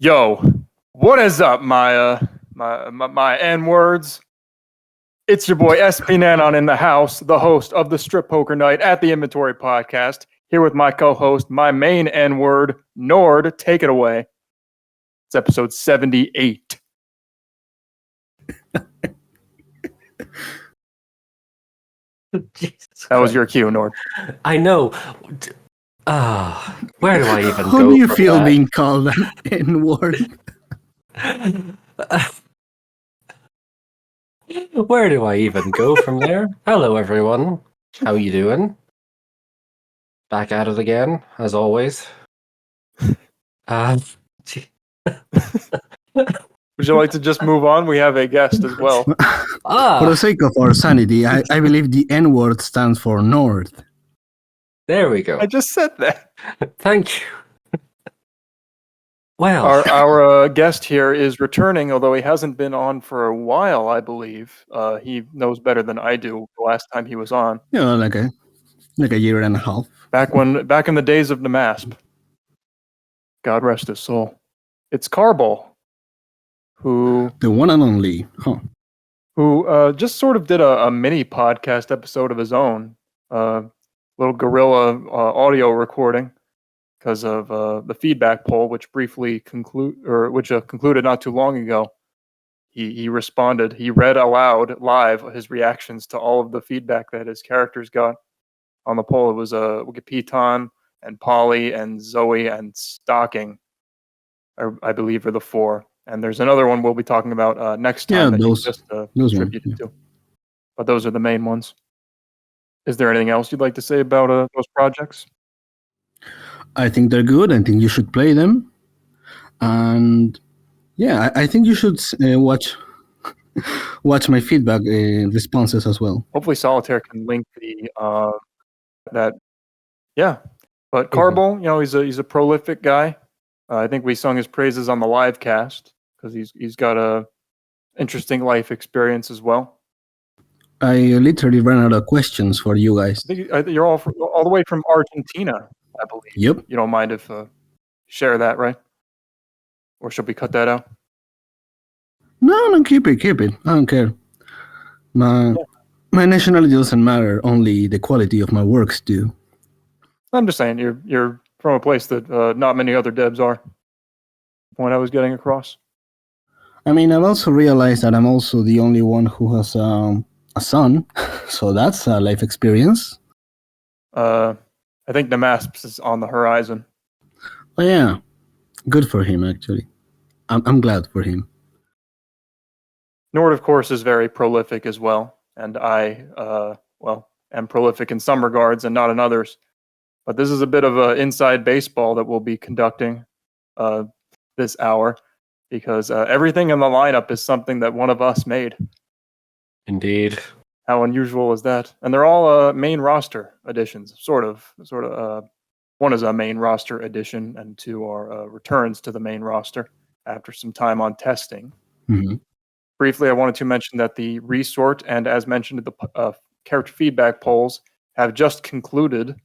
Yo, what is up, my N-words? It's your boy SPNanon in the house, the host of the Strip Poker Night at the Inventory Podcast, here with my co-host, my main N-word, Nord. Take it away. It's episode 78. That was your cue, Nord. I know. Where do I even go? How do you feel being called an N-word? Where do I even go from there? Hello, everyone. How you doing? Back at it again, as always. Would you like to just move on? We have a guest as well. For the sake of our sanity, I believe the N-word stands for North. There we go. I just said that. Thank you. Well, our guest here is returning, although he hasn't been on for a while, I believe. He knows better than I do the last time he was on. You know, like a year and a half. Back in the days of the MASP. God rest his soul. It's Karbol, who... The one and only, who just sort of did a mini podcast episode of his own. Little guerrilla audio recording because of the feedback poll, which briefly concluded not too long ago. He responded. He read aloud live his reactions to all of the feedback that his characters got on the poll. It was Wikipedia and Polly and Zoe and Stocking, I believe, are the four. And there's another one we'll be talking about next time that those, you just those contributed to. But those are the main ones. Is there anything else you'd like to say about those projects? I think they're good. I think you should play them. And yeah, I think you should watch my feedback responses as well. Hopefully Solitaire can link that. Yeah. But Karbol, he's a prolific guy. I think we sung his praises on the live cast because he's got a interesting life experience as well. I literally ran out of questions for you guys. I think you're all the way from Argentina, I believe. Yep. You don't mind if share that, right? Or should we cut that out? No, keep it. I don't care. My nationality doesn't matter. Only the quality of my works do. I'm just saying you're from a place that not many other devs are. The point I was getting across. I mean, I've also realized that I'm also the only one who has a son, so that's a life experience. I think the MASP is on the horizon. Oh yeah, good for him actually. I'm glad for him. Nord, of course, is very prolific as well, and I, am prolific in some regards and not in others. But this is a bit of an inside baseball that we'll be conducting this hour, because everything in the lineup is something that one of us made. Indeed. How unusual is that? And they're all main roster additions, sort of. One is a main roster addition, and two are returns to the main roster after some time on testing. Mm-hmm. Briefly, I wanted to mention that the resort and, as mentioned, the character feedback polls have just concluded.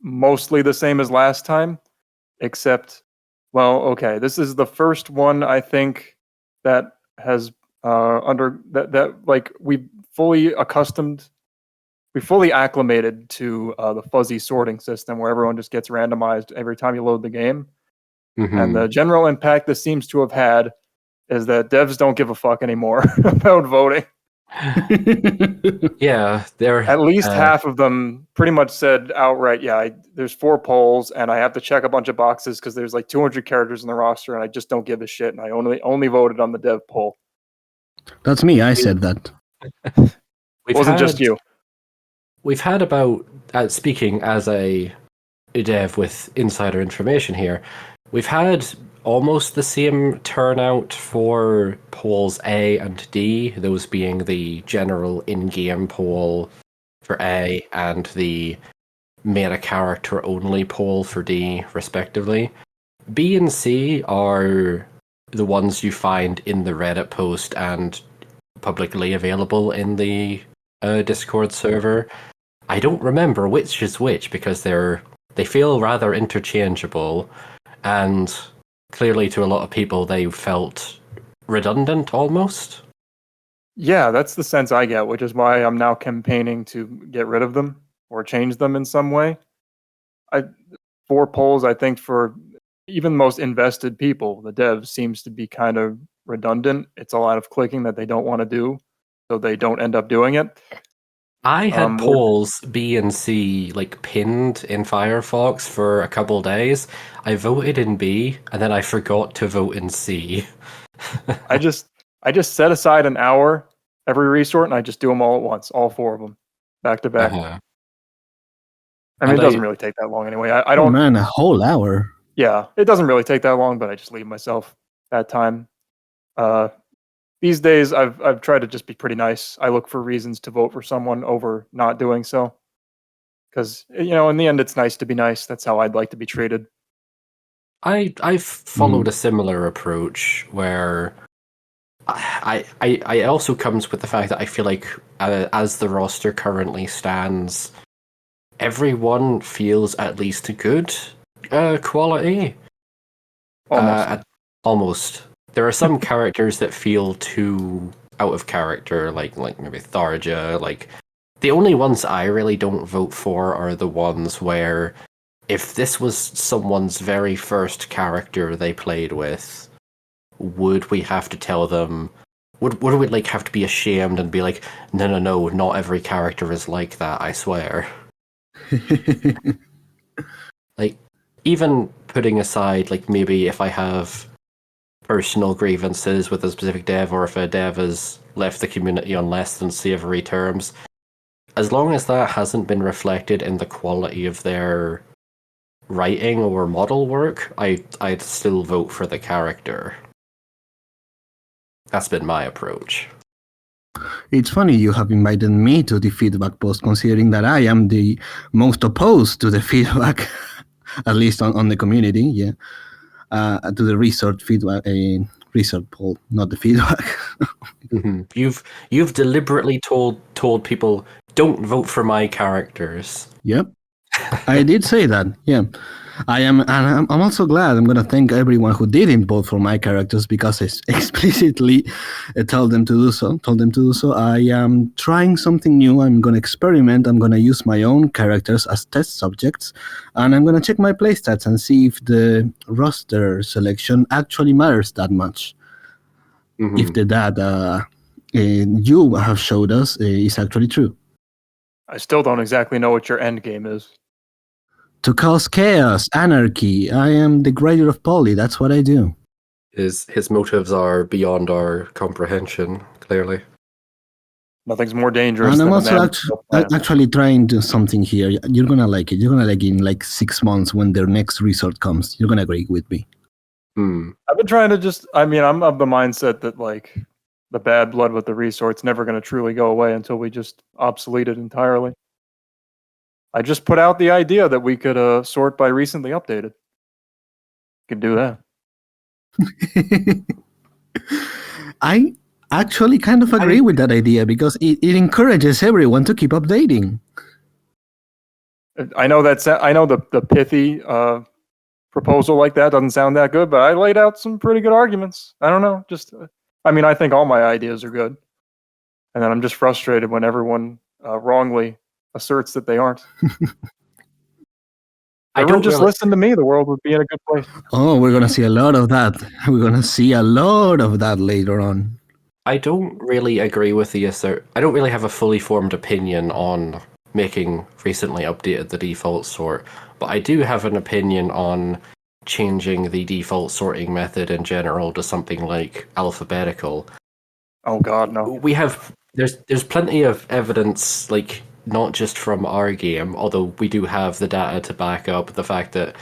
Mostly the same as last time, except, this is the first one I think that has we fully acclimated to the fuzzy sorting system where everyone just gets randomized every time you load the game. Mm-hmm. And the general impact this seems to have had is that devs don't give a fuck anymore about voting. Yeah, at least half of them pretty much said outright, there's 4 polls and I have to check a bunch of boxes because there's like 200 characters in the roster and I just don't give a shit, and I only voted on the dev poll. That's me. I said that. It wasn't just you. We've had about, speaking as a dev with insider information here, we've had almost the same turnout for polls A and D, those being the general in-game poll for A and the meta character only poll for D, respectively. B and C are the ones you find in the Reddit post and publicly available in the Discord server. I don't remember which is which because they feel rather interchangeable. and clearly to a lot of people they felt redundant almost. Yeah, that's the sense I get, which is why I'm now campaigning to get rid of them or change them in some way. 4 polls, I think, for even the most invested people, the devs, seems to be kind of redundant. It's a lot of clicking that they don't want to do, so they don't end up doing it. I had polls B and C like pinned in Firefox for a couple days. I voted in B, and then I forgot to vote in C. I just set aside an hour every resort, and I just do them all at once, all 4 of them, back to back. Uh-huh. I mean, it doesn't really take that long anyway. I don't. Oh man, a whole hour. Yeah, it doesn't really take that long, but I just leave myself that time. These days, I've tried to just be pretty nice. I look for reasons to vote for someone over not doing so, because in the end, it's nice to be nice. That's how I'd like to be treated. I've followed a similar approach where I also comes with the fact that I feel like as the roster currently stands, everyone feels at least good quality. Almost. There are some characters that feel too out of character, like maybe Tharja. Like the only ones I really don't vote for are the ones where if this was someone's very first character they played with, would we have to tell them? Would we like have to be ashamed and be like, no, not every character is like that, I swear. Like, even putting aside, like, maybe if I have personal grievances with a specific dev, or if a dev has left the community on less than savory terms, as long as that hasn't been reflected in the quality of their writing or model work, I'd still vote for the character. That's been my approach. It's funny you have invited me to the feedback post, considering that I am the most opposed to the feedback, at least on the community, yeah. To the resort feedback, resort poll, not the feedback. Mm-hmm. You've deliberately told people, don't vote for my characters. Yep, I did say that. Yeah, I am, and I'm also glad. I'm gonna thank everyone who didn't vote for my characters, because I explicitly told them to do so. I am trying something new. I'm gonna experiment. I'm gonna use my own characters as test subjects, and I'm gonna check my playstats and see if the roster selection actually matters that much. Mm-hmm. If the data you have showed us is actually true. I still don't exactly know what your end game is. To cause chaos, anarchy. I am the grader of Poly. That's what I do. His motives are beyond our comprehension, clearly. Nothing's more dangerous and than I'm also actually trying to do something here. You're going to like it. You're going to like it in like 6 months when their next resort comes. You're going to agree with me. I've been trying to I'm of the mindset that like the bad blood with the resort's never going to truly go away until we just obsolete it entirely. I just put out the idea that we could sort by recently updated. Could do that. I actually kind of agree with that idea, because it encourages everyone to keep updating. I know the pithy proposal like that doesn't sound that good, but I laid out some pretty good arguments. I don't know, I think all my ideas are good, and then I'm just frustrated when everyone wrongly asserts that they aren't. Listen to me, the world would be in a good place. Oh, we're gonna see a lot of that. We're gonna see a lot of that later on. I don't really agree with the assert. I don't really have a fully formed opinion on making recently updated the default sort, but I do have an opinion on changing the default sorting method in general to something like alphabetical. Oh God, no. There's plenty of evidence, like not just from our game, although we do have the data to back up the fact that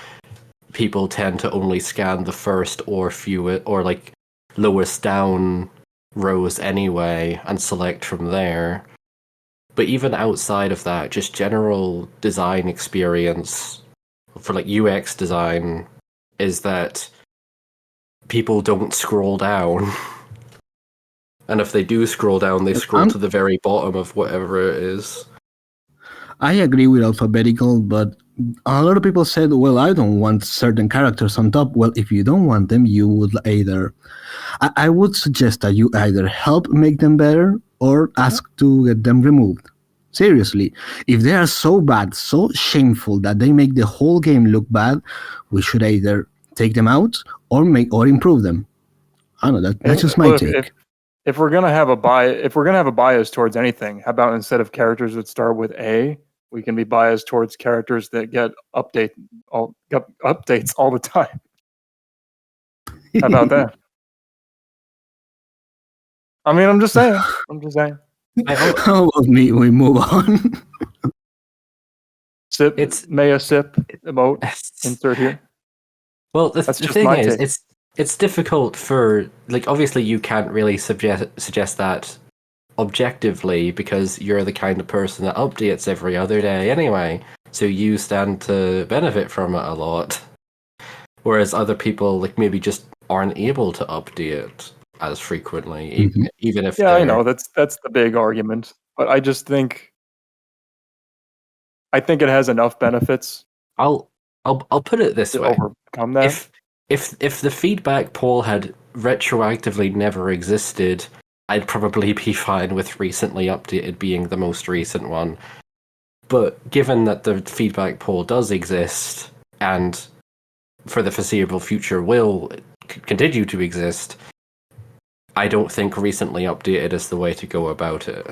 people tend to only scan the first or fewest or like lowest down rows anyway and select from there. But even outside of that, just general design experience for like UX design is that people don't scroll down. And if they do scroll down, they scroll to the very bottom of whatever it is. I agree with alphabetical, but a lot of people said, well, I don't want certain characters on top. Well, if you don't want them, you would either... I would suggest that you either help make them better or ask to get them removed. Seriously, if they are so bad, so shameful that they make the whole game look bad, we should either take them out or improve them. I don't know, that's just my take. If we're gonna have a bias towards anything, how about instead of characters that start with A, we can be biased towards characters that get updates all the time. How about that? I mean, I'm just saying. How about me? We move on. Sip. Meia sip emote. Insert here. Well, the thing is, it's difficult for, like, obviously you can't really suggest that objectively because you're the kind of person that updates every other day anyway, so you stand to benefit from it a lot. Whereas other people, like, maybe just aren't able to update as frequently, even if I know that's the big argument, but I think it has enough benefits. I'll put it this way: overcome that. If the feedback poll had retroactively never existed, I'd probably be fine with recently updated being the most recent one. But given that the feedback poll does exist and for the foreseeable future will continue to exist, I don't think recently updated is the way to go about it.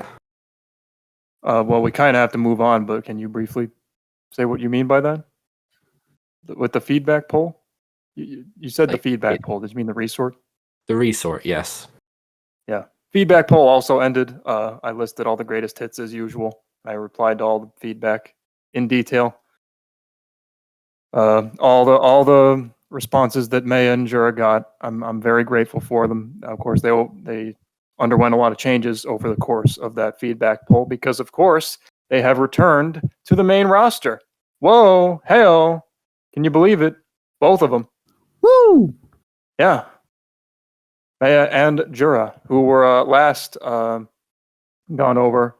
Well, we kind of have to move on, but can you briefly say what you mean by that? With the feedback poll? You said the feedback poll. Did you mean the resort? The resort, yes. Yeah. Feedback poll also ended. I listed all the greatest hits as usual. I replied to all the feedback in detail. All the responses that Meia and Jura got, I'm very grateful for them. Of course, they underwent a lot of changes over the course of that feedback poll because, of course, they have returned to the main roster. Whoa, hey-oh. Can you believe it? Both of them. Woo! Yeah. Meia and Jura, who were last gone over,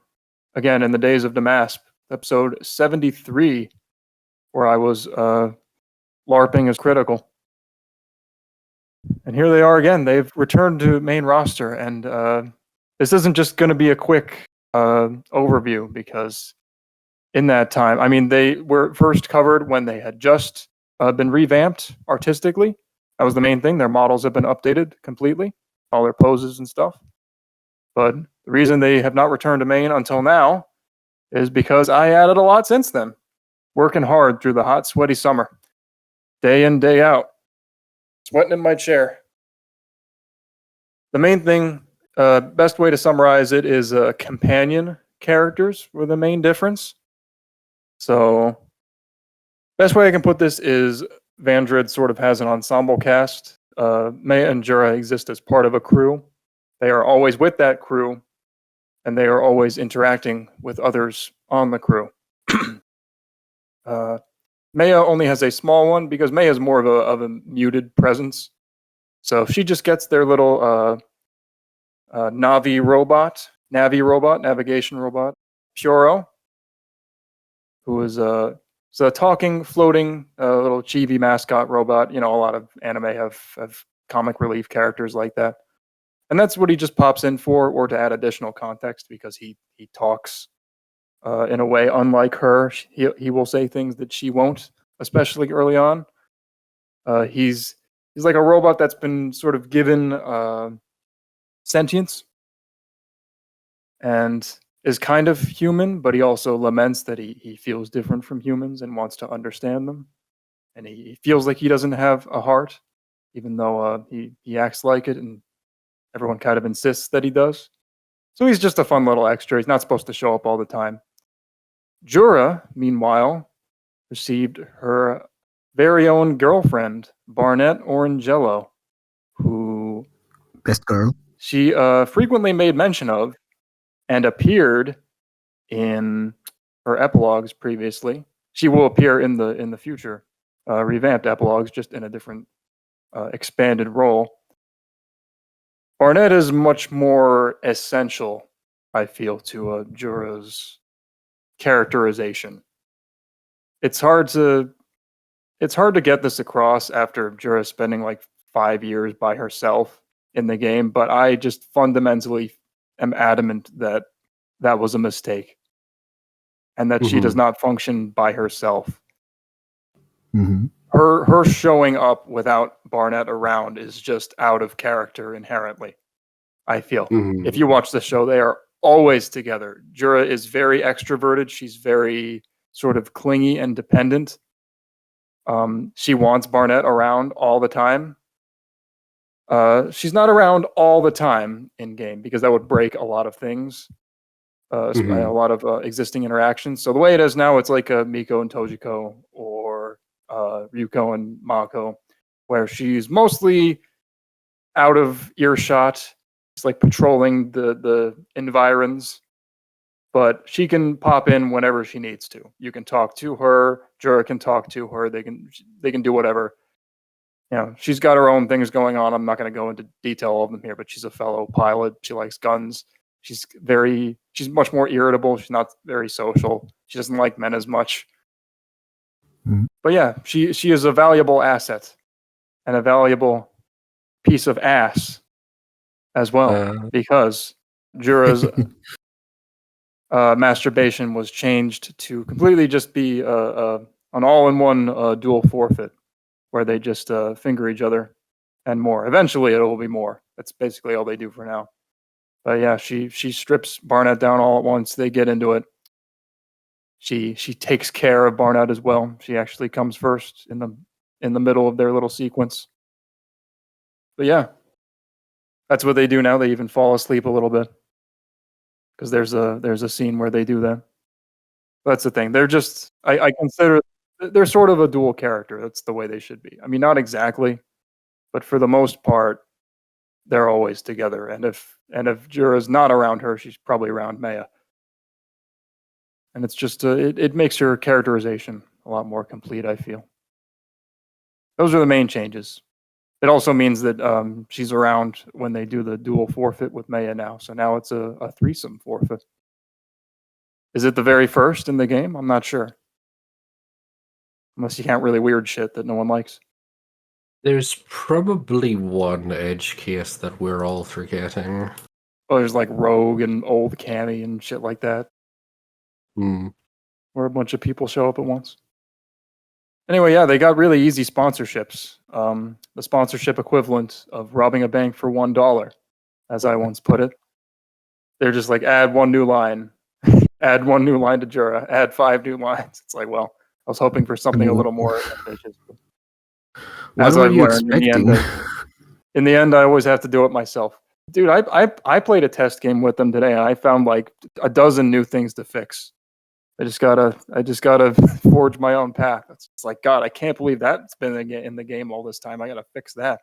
again, in the days of Damasp, episode 73, where I was LARPing as critical. And here they are again. They've returned to main roster, and this isn't just going to be a quick overview, because in that time, I mean, they were first covered when they had just been revamped artistically. That was the main thing. Their models have been updated completely, all their poses and stuff. But the reason they have not returned to main until now is because I added a lot since then. Working hard through the hot, sweaty summer. Day in, day out. Sweating in my chair. The main thing, best way to summarize it is companion characters were the main difference. So, best way I can put this is Vandred sort of has an ensemble cast. Meia and Jura exist as part of a crew. They are always with that crew, and they are always interacting with others on the crew. Meia only has a small one because Meia is more of a muted presence. So she just gets their little navigation robot, Puro, who is a talking, floating little chibi mascot robot. You know, a lot of anime have comic relief characters like that. And that's what he just pops in for, or to add additional context, because he talks in a way unlike her. He will say things that she won't, especially early on. He's like a robot that's been sort of given sentience and is kind of human, but he also laments that he feels different from humans and wants to understand them. And he feels like he doesn't have a heart, even though he acts like it, and everyone kind of insists that he does. So he's just a fun little extra. He's not supposed to show up all the time. Jura, meanwhile, received her very own girlfriend, Barnett Orangello, who... Best girl. She frequently made mention of and appeared in her epilogues previously. She will appear in the future revamped epilogues, just in a different expanded role. Barnett is much more essential, I feel, to Jura's characterization. It's hard to get this across after Jura spending like 5 years by herself in the game, but I just fundamentally am adamant that that was a mistake and that she does not function by herself. Mm-hmm. Her showing up without Barnett around is just out of character inherently, I feel. Mm-hmm. If you watch the show, they are always together. Jura is very extroverted. She's very sort of clingy and dependent. She wants Barnett around all the time. She's not around all the time in game because that would break a lot of things, a lot of existing interactions. So the way it is now, it's like Miko and Tojiko or Ryuko and Mako, where she's mostly out of earshot. She's like patrolling the environs, but she can pop in whenever she needs to. You can talk to her. Jura can talk to her. They can do whatever. You know, she's got her own things going on. I'm not going to go into detail of them here, but she's a fellow pilot. She likes guns. She's much more irritable. She's not very social. She doesn't like men as much. Mhm. But yeah, she is a valuable asset and a valuable piece of ass as well, because Jura's masturbation was changed to completely just be an all-in-one dual forfeit, where they just finger each other and more. Eventually, it will be more. That's basically all they do for now. But yeah, she strips Barnett down all at once. They get into it. She takes care of Barnett as well. She actually comes first in the middle of their little sequence. But yeah, that's what they do now. They even fall asleep a little bit because there's a scene where they do that. That's the thing. They're just I consider they're sort of a dual character. That's the way they should be. I mean, not exactly, but for the most part, they're always together. And if Jura's not around her, she's probably around Meia. And it's just it makes her characterization a lot more complete, I feel. Those are the main changes. It also means that she's around when they do the dual forfeit with Meia now. So now it's a threesome forfeit. Is it the very first in the game? I'm not sure. Unless you count really weird shit that no one likes. There's probably one edge case that we're all forgetting. Oh, there's like Rogue and Old Cammy and shit like that. Where a bunch of people show up at once. Anyway, yeah, they got really easy sponsorships. The sponsorship equivalent of robbing a bank for $1, as I once put it. They're just like, add one new line. Add one new line to Jura. Add 5 new lines. It's like, well, I was hoping for something a little more ambitious. What were you expecting? In the end, I always have to do it myself. Dude, I played a test game with them today, and I found like a dozen new things to fix. I just gotta forge my own path. It's like, God, I can't believe that's been in the game all this time. I gotta fix that.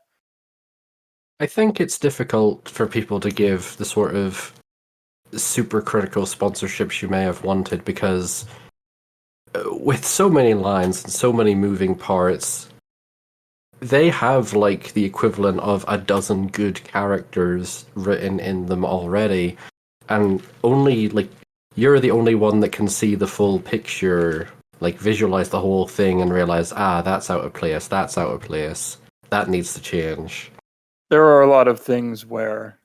I think it's difficult for people to give the sort of super critical sponsorships you may have wanted, because with so many lines and so many moving parts, they have like the equivalent of a dozen good characters written in them already, and only like you're the only one that can see the full picture, like visualize the whole thing and realize, that's out of place, that's out of place, that needs to change. There are a lot of things where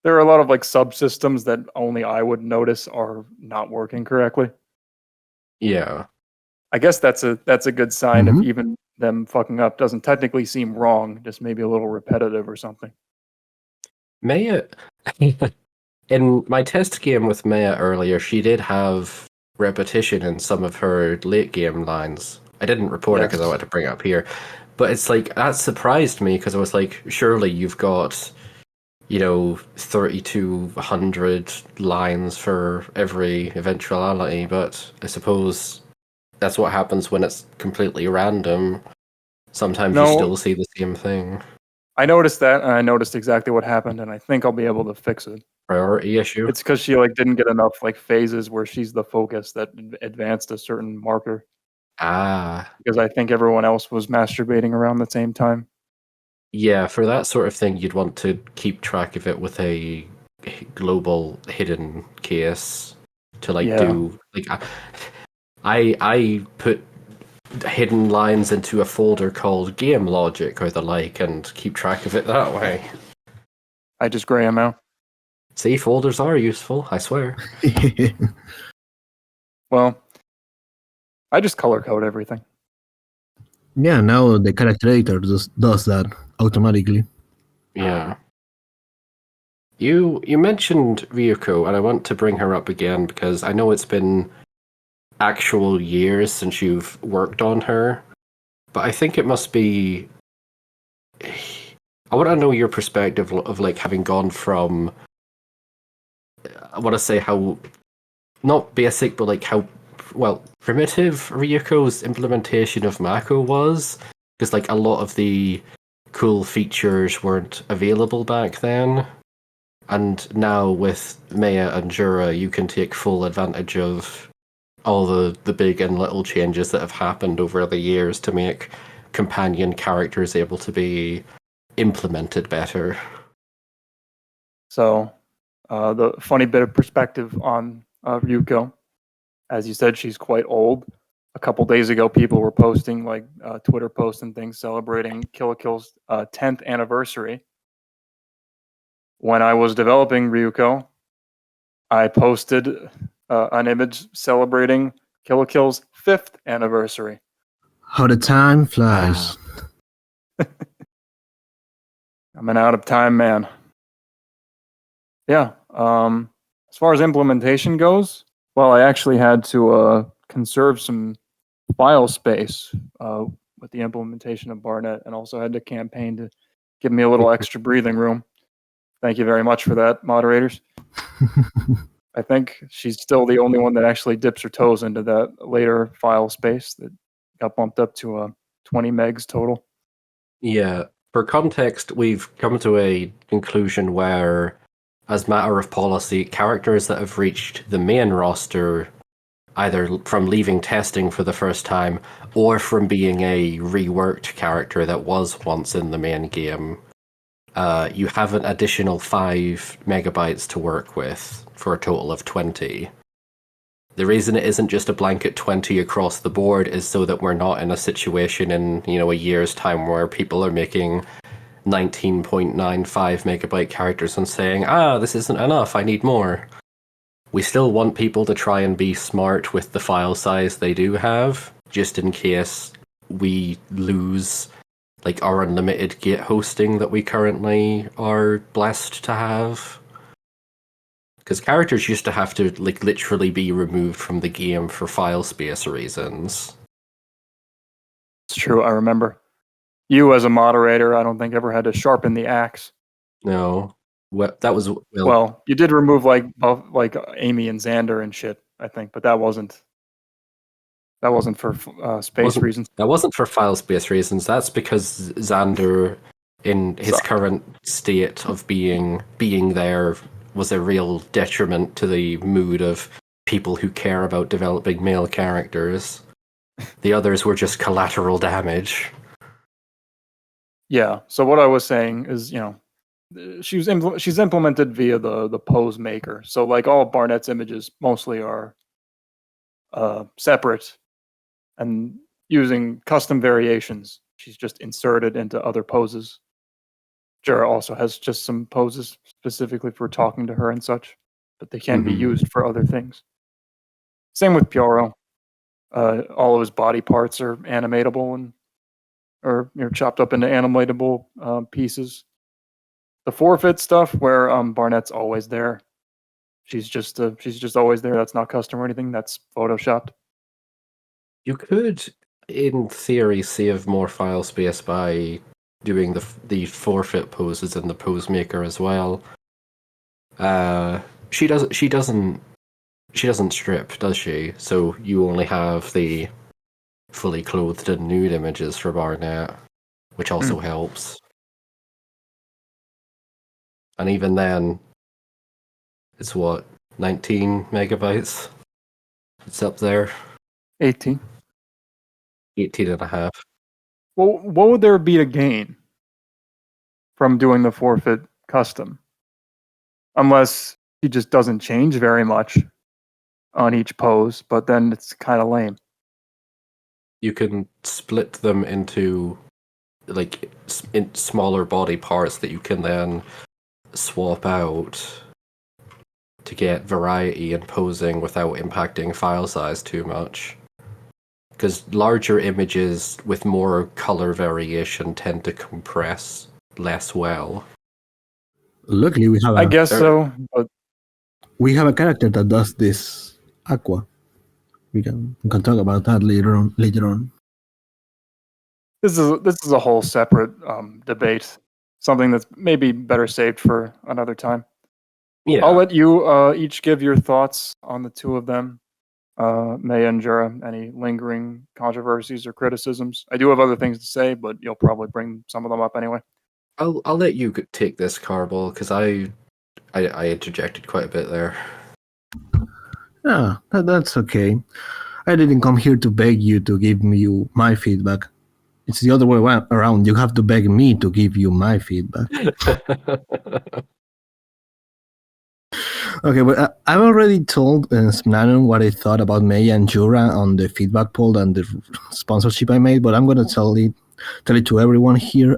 there are a lot of like subsystems that only I would notice are not working correctly. Yeah. I guess that's a good sign of even them fucking up. Doesn't technically seem wrong, just maybe a little repetitive or something. Meia, in my test game with Meia earlier, she did have repetition in some of her late game lines. I didn't report it because I wanted to bring it up here. But it's like, that surprised me, because I was like, surely you've got, 3,200 lines for every eventuality, but I suppose that's what happens when it's completely random. Sometimes you still see the same thing. I noticed that, and I noticed exactly what happened, and I think I'll be able to fix it. Priority issue? It's because she didn't get enough phases where she's the focus that advanced a certain marker. Because I think everyone else was masturbating around the same time. Yeah, for that sort of thing, you'd want to keep track of it with a global hidden case. to like Yeah. do like I put hidden lines into a folder called game logic or the like and keep track of it that way. I just gray them out. See, folders are useful, I swear. Well, I just color code everything. Yeah, now the character editor does that automatically. Yeah. You mentioned Ryuko, and I want to bring her up again because I know it's been actual years since you've worked on her, but I think it must be. I want to know your perspective of like having gone from. I want to say how, not basic, but like how primitive Ryuko's implementation of Mako was, because like a lot of the cool features weren't available back then. And now with Meia and Jura, you can take full advantage of all the big and little changes that have happened over the years to make companion characters able to be implemented better. So, the funny bit of perspective on Ryuko, as you said, she's quite old. A couple days ago, people were posting like Twitter posts and things celebrating Kill la Kill's 10th anniversary. When I was developing Ryuko, I posted an image celebrating Kill la Kill's 5th anniversary. How the time flies. I'm an out of time man. Yeah. As far as implementation goes, well, I actually had to conserve some file space with the implementation of Barnet, and also had to campaign to give me a little extra breathing room. Thank you very much for that, moderators. I think she's still the only one that actually dips her toes into that later file space that got bumped up to 20 megs total. Yeah. For context, we've come to a conclusion where, as matter of policy, characters that have reached the main roster, either from leaving testing for the first time or from being a reworked character that was once in the main game, you have an additional 5 megabytes to work with for a total of 20. The reason it isn't just a blanket 20 across the board is so that we're not in a situation in, a year's time where people are making 19.95 megabyte characters and saying, this isn't enough, I need more. We still want people to try and be smart with the file size they do have, just in case we lose like our unlimited Git hosting that we currently are blessed to have. Because characters used to have to like literally be removed from the game for file space reasons. It's true, I remember. You as a moderator, I don't think ever had to sharpen the axe. No. That was well, you did remove like Amy and Xander and shit, I think, but that wasn't for space reasons. That wasn't for file space reasons. That's because Xander, in his current state of being there, was a real detriment to the mood of people who care about developing male characters. The others were just collateral damage. Yeah. So what I was saying is, she's implemented via the pose maker. So like all Barnett's images mostly are separate and using custom variations. She's just inserted into other poses. Jura also has just some poses specifically for talking to her and such, but they can be used for other things. Same with Pyoro. All of his body parts are animatable or chopped up into animatable pieces. The forfeit stuff where Barnett's always there. She's just always there. That's not custom or anything. That's photoshopped. You could, in theory, save more file space by doing the forfeit poses in the pose maker as well. She doesn't strip, does she? So you only have the fully clothed and nude images for Barnett, which also helps. And even then, it's what, 19 megabytes? It's up there. 18. 18 and a half. Well, what would there be to gain from doing the forfeit custom? Unless he just doesn't change very much. on each pose, but then it's kind of lame. You can split them into in smaller body parts that you can then swap out to get variety in posing without impacting file size too much. Because larger images with more color variation tend to compress less well. Luckily, we have I guess so, but we have a character that does this, Aqua. We can talk about that later on. this is a whole separate debate. Something that's maybe better saved for another time. Yeah. I'll let you each give your thoughts on the two of them. Meia and Jura, any lingering controversies or criticisms? I do have other things to say, but you'll probably bring some of them up anyway. I'll let you take this, Karbol, because I interjected quite a bit there. Yeah, that's okay. I didn't come here to beg you to give me my feedback. It's the other way around. You have to beg me to give you my feedback. Okay, but I've already told SPNanon what I thought about Meia and Jura on the feedback poll and the sponsorship I made, but I'm going to tell it to everyone here.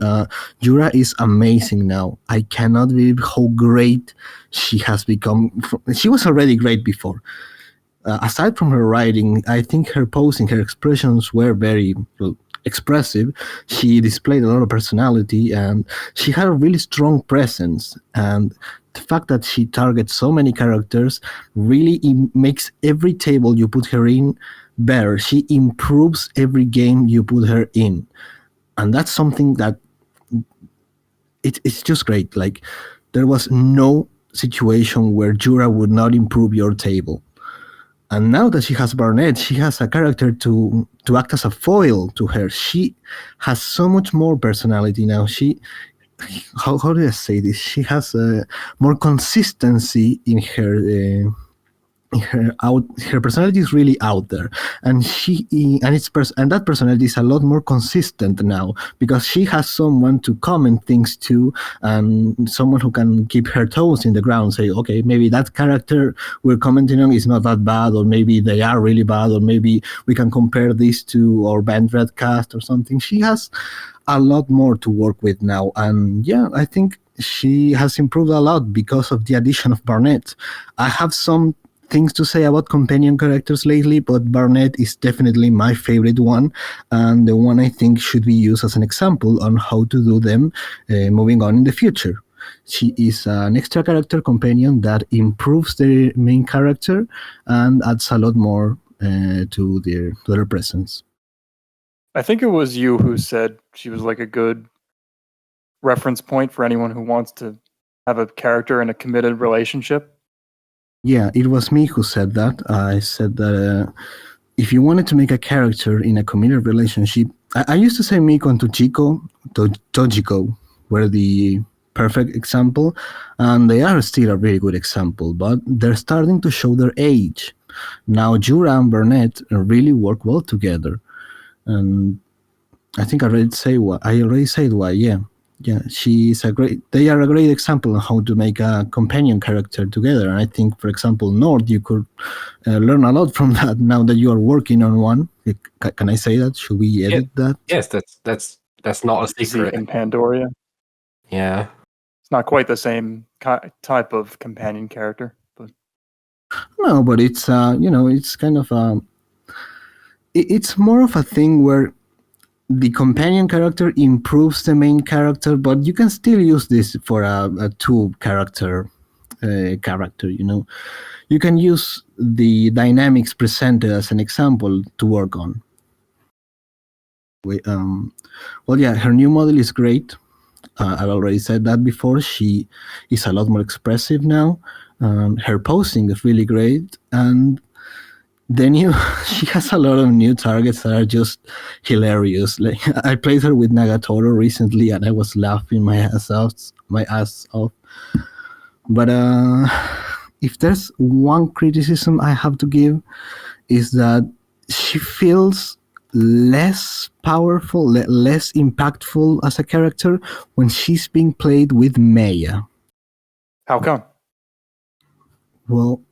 Jura is amazing now. I cannot believe how great she has become. She was already great before. Aside from her writing, I think her posing, her expressions were very expressive. She displayed a lot of personality, and she had a really strong presence. And the fact that she targets so many characters really makes every table you put her in better. She improves every game you put her in, and that's something that it's just great. Like, there was no situation where Jura would not improve your table. And now that she has Barnett, she has a character to act as a foil to her. She has so much more personality now. How do I say this? She has more consistency in her. Her personality is really out there, and that personality is a lot more consistent now because she has someone to comment things to, and someone who can keep her toes in the ground, say, okay, maybe that character we're commenting on is not that bad, or maybe they are really bad, or maybe we can compare this to our Bandred cast or something. She has a lot more to work with now, and yeah, I think she has improved a lot because of the addition of Barnett. I have some things to say about companion characters lately, but Barnett is definitely my favorite one, and the one I think should be used as an example on how to do them moving on in the future. She is an extra character companion that improves the main character and adds a lot more to their presence. I think it was you who said she was like a good reference point for anyone who wants to have a character in a committed relationship. Yeah, it was me who said that. I said that if you wanted to make a character in a committed relationship, I used to say Miko and Tojiko were the perfect example, and they are still a really good example, but they're starting to show their age. Now Jura and Burnett really work well together, and I think I already said why. Yeah, they are a great example of how to make a companion character together. And I think, for example, Nord, you could learn a lot from that now that you are working on one. Can I say that? Should we edit that? Yes, that's not a secret. Zeke and Pandoria. Yeah. It's not quite the same type of companion character, but no, but it's it's kind of it's more of a thing where the companion character improves the main character, but you can still use this for a two character character. You can use the dynamics presented as an example to work on. Well, yeah, her new model is great. I've already said that before. She is a lot more expressive now. Her posing is really great, and she has a lot of new targets that are just hilarious. Like, I played her with Nagatoro recently, and I was laughing my ass off. But if there's one criticism I have to give, is that she feels less powerful, less impactful as a character when she's being played with Meia. How come? Well,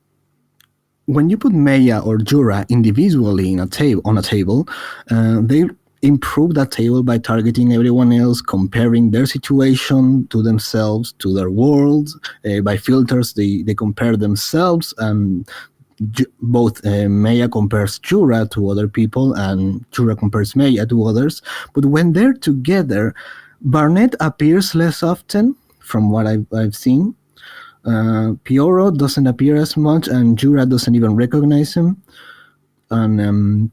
when you put Meia or Jura individually on a table, they improve that table by targeting everyone else, comparing their situation to themselves, to their worlds. By filters, they compare themselves, and both Meia compares Jura to other people, and Jura compares Meia to others. But when they're together, Barnett appears less often, from what I've seen. Pioro doesn't appear as much, and Jura doesn't even recognize him. And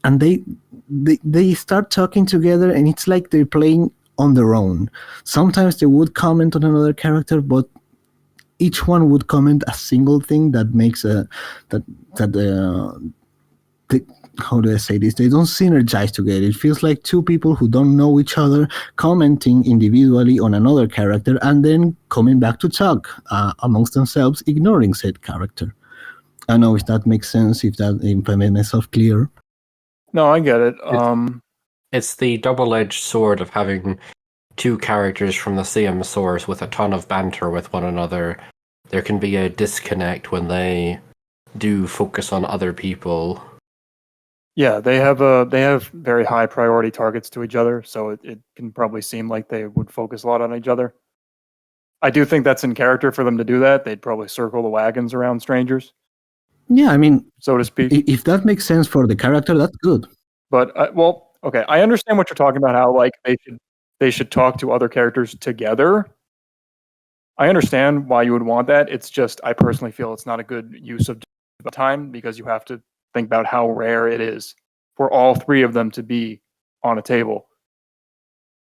they start talking together, and it's like they're playing on their own. Sometimes they would comment on another character, but each one would comment a single thing that makes how do I say this? They don't synergize together. It feels like two people who don't know each other commenting individually on another character and then coming back to talk amongst themselves, ignoring said character. I don't know if that makes sense, if I made myself clear. No, I get it. It's the double-edged sword of having two characters from the same source with a ton of banter with one another. There can be a disconnect when they do focus on other people. Yeah, they have very high priority targets to each other, so it can probably seem like they would focus a lot on each other. I do think that's in character for them to do that. They'd probably circle the wagons around strangers. Yeah, I mean, so to speak. If that makes sense for the character, that's good. But okay, I understand what you're talking about. How like they should talk to other characters together. I understand why you would want that. It's just I personally feel it's not a good use of time because you have to think about how rare it is for all three of them to be on a table.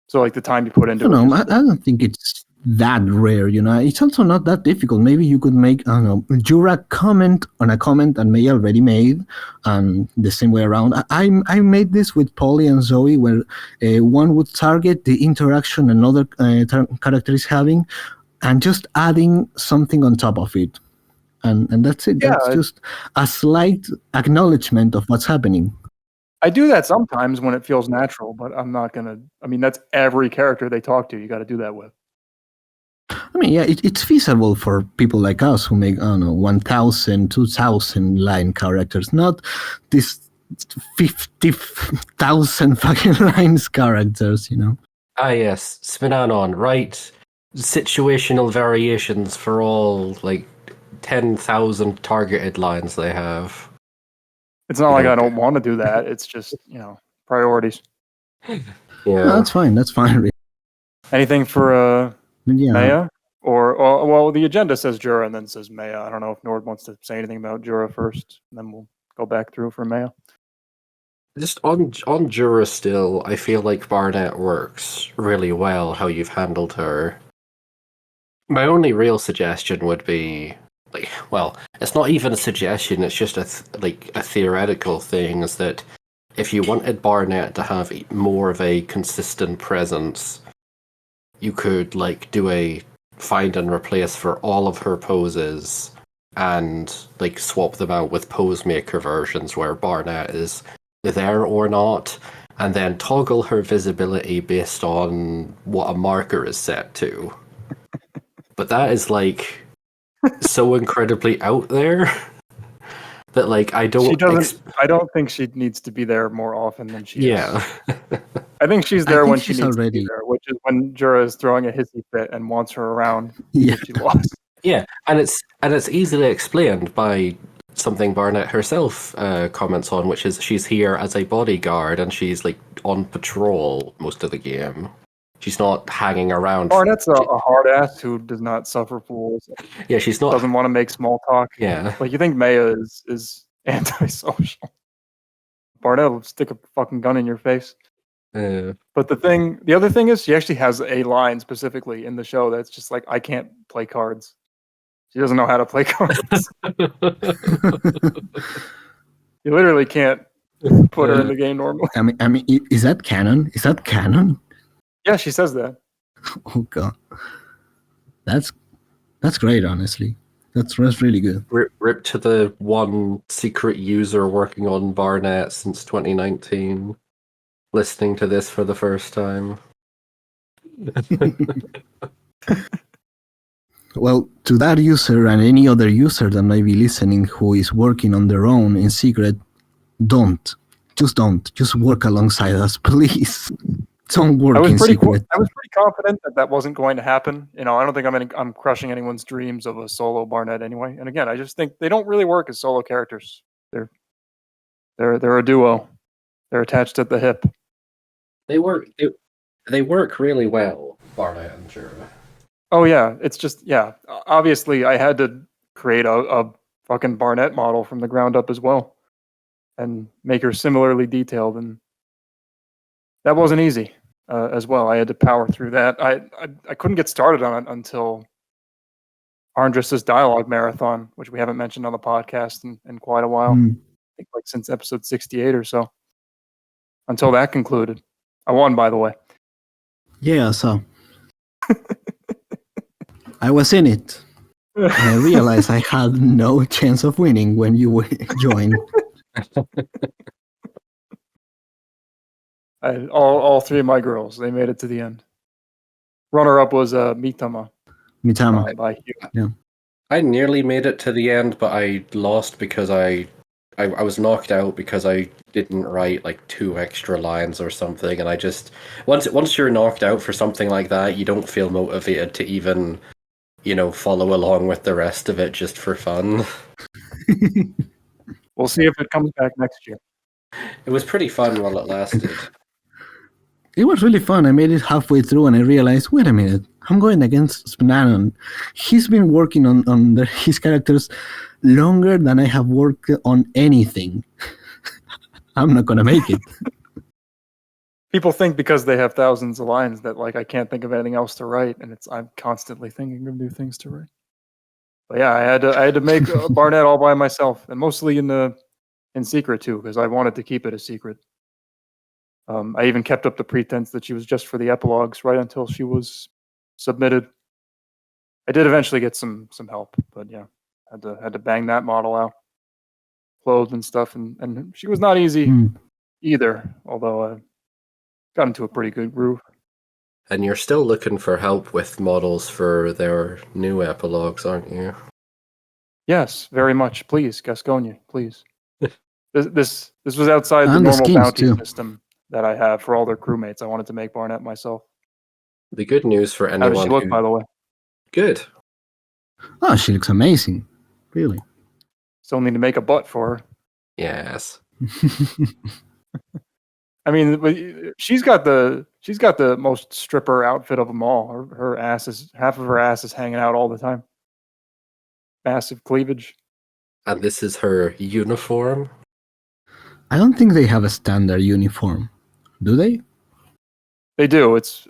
So like the time you put into it. I don't think it's that rare, It's also not that difficult. Maybe you could make, I don't know, Jura comment on a comment that May already made, and the same way around. I made this with Polly and Zoe, where one would target the interaction another character is having, and just adding something on top of it. And that's it. Yeah, that's just a slight acknowledgement of what's happening. I do that sometimes when it feels natural, but I'm not going to... I mean, that's every character they talk to. You got to do that with. I mean, yeah, it's feasible for people like us who make, I don't know, 1,000, 2,000 line characters, not this 50,000 fucking lines characters, Ah, yes. SPNanon, right? Situational variations for all, 10,000 targeted lines they have. It's not like I don't want to do that. It's just, priorities. Yeah. No, that's fine. Anything for Meia? Or the agenda says Jura and then says Meia. I don't know if Nord wants to say anything about Jura first, and then we'll go back through for Meia. Just on Jura still, I feel like Barnett works really well how you've handled her. My only real suggestion would be, it's not even a suggestion, it's just a theoretical thing, is that if you wanted Barnett to have more of a consistent presence, you could, do a find and replace for all of her poses and, swap them out with pose maker versions where Barnett is there or not, and then toggle her visibility based on what a marker is set to. But that is so incredibly out there that I don't. I don't think she needs to be there more often than she is. Yeah. I think she's there when she needs to be there, which is when Jura is throwing a hissy fit and wants her around. Yeah. She lost. Yeah, and it's easily explained by something Barnett herself comments on, which is she's here as a bodyguard and she's on patrol most of the game. She's not hanging around. Barnett's a hard ass who does not suffer fools. Yeah, she's not. Doesn't want to make small talk. Yeah. You think Meia is antisocial. Barnett will stick a fucking gun in your face. But the other thing is she actually has a line specifically in the show that's just I can't play cards. She doesn't know how to play cards. You literally can't put her in the game normally. I mean, is that canon? Is that canon? Yeah, she says that. Oh god, that's great. Honestly, that's really good. Rip to the one secret user working on Barnett since 2019, listening to this for the first time. Well, to that user and any other user that may be listening who is working on their own in secret, don't. Just don't. Just work alongside us, please. Don't work in secret. I was pretty confident that wasn't going to happen. I don't think I'm crushing anyone's dreams of a solo Barnet anyway. And again, I just think they don't really work as solo characters. They're a duo. They're attached at the hip. They work really well, Barnet and Jura. Oh yeah, it's just obviously I had to create a fucking Barnet model from the ground up as well, and make her similarly detailed, and that wasn't easy as well. I had to power through that. I couldn't get started on it until Arndris's dialogue marathon, which we haven't mentioned on the podcast in quite a while. I think like since episode 68 or so. Until that concluded, I won, by the way. Yeah, so I was in it. I realized I had no chance of winning when you joined. All three of my girls, they made it to the end. Runner-up was Mitama. By Hugh. Yeah. I nearly made it to the end, but I lost because I was knocked out because I didn't write like 2 extra lines or something, and I just once you're knocked out for something like that, you don't feel motivated to even follow along with the rest of it just for fun. We'll see if it comes back next year. It was pretty fun while it lasted. It was really fun. I made it halfway through and I realized, wait a minute, I'm going against spnanon. He's been working on his characters longer than I have worked on anything. I'm not going to make it. People think because they have thousands of lines that like I can't think of anything else to write, and I'm constantly thinking of new things to write. But yeah, I had to make Barnet all by myself, and mostly in secret too, because I wanted to keep it a secret. I even kept up the pretense that she was just for the epilogues right until she was submitted. I did eventually get some help, but yeah, had to bang that model out, clothes and stuff, and she was not easy either. Although I got into a pretty good groove. And you're still looking for help with models for their new epilogues, aren't you? Yes, very much. Please, Gascogne, please. This was outside the And the normal skins, bounty too. system that I have for all their crewmates. I wanted to make Barnet myself. The good news for How anyone does she look, by the way? Good. Oh, she looks amazing. Really. Still need to make a butt for her. Yes. I mean, she's got the most stripper outfit of them all. Her half of her ass is hanging out all the time. Massive cleavage. And this is her uniform? I don't think they have a standard uniform. Do they? They do. It's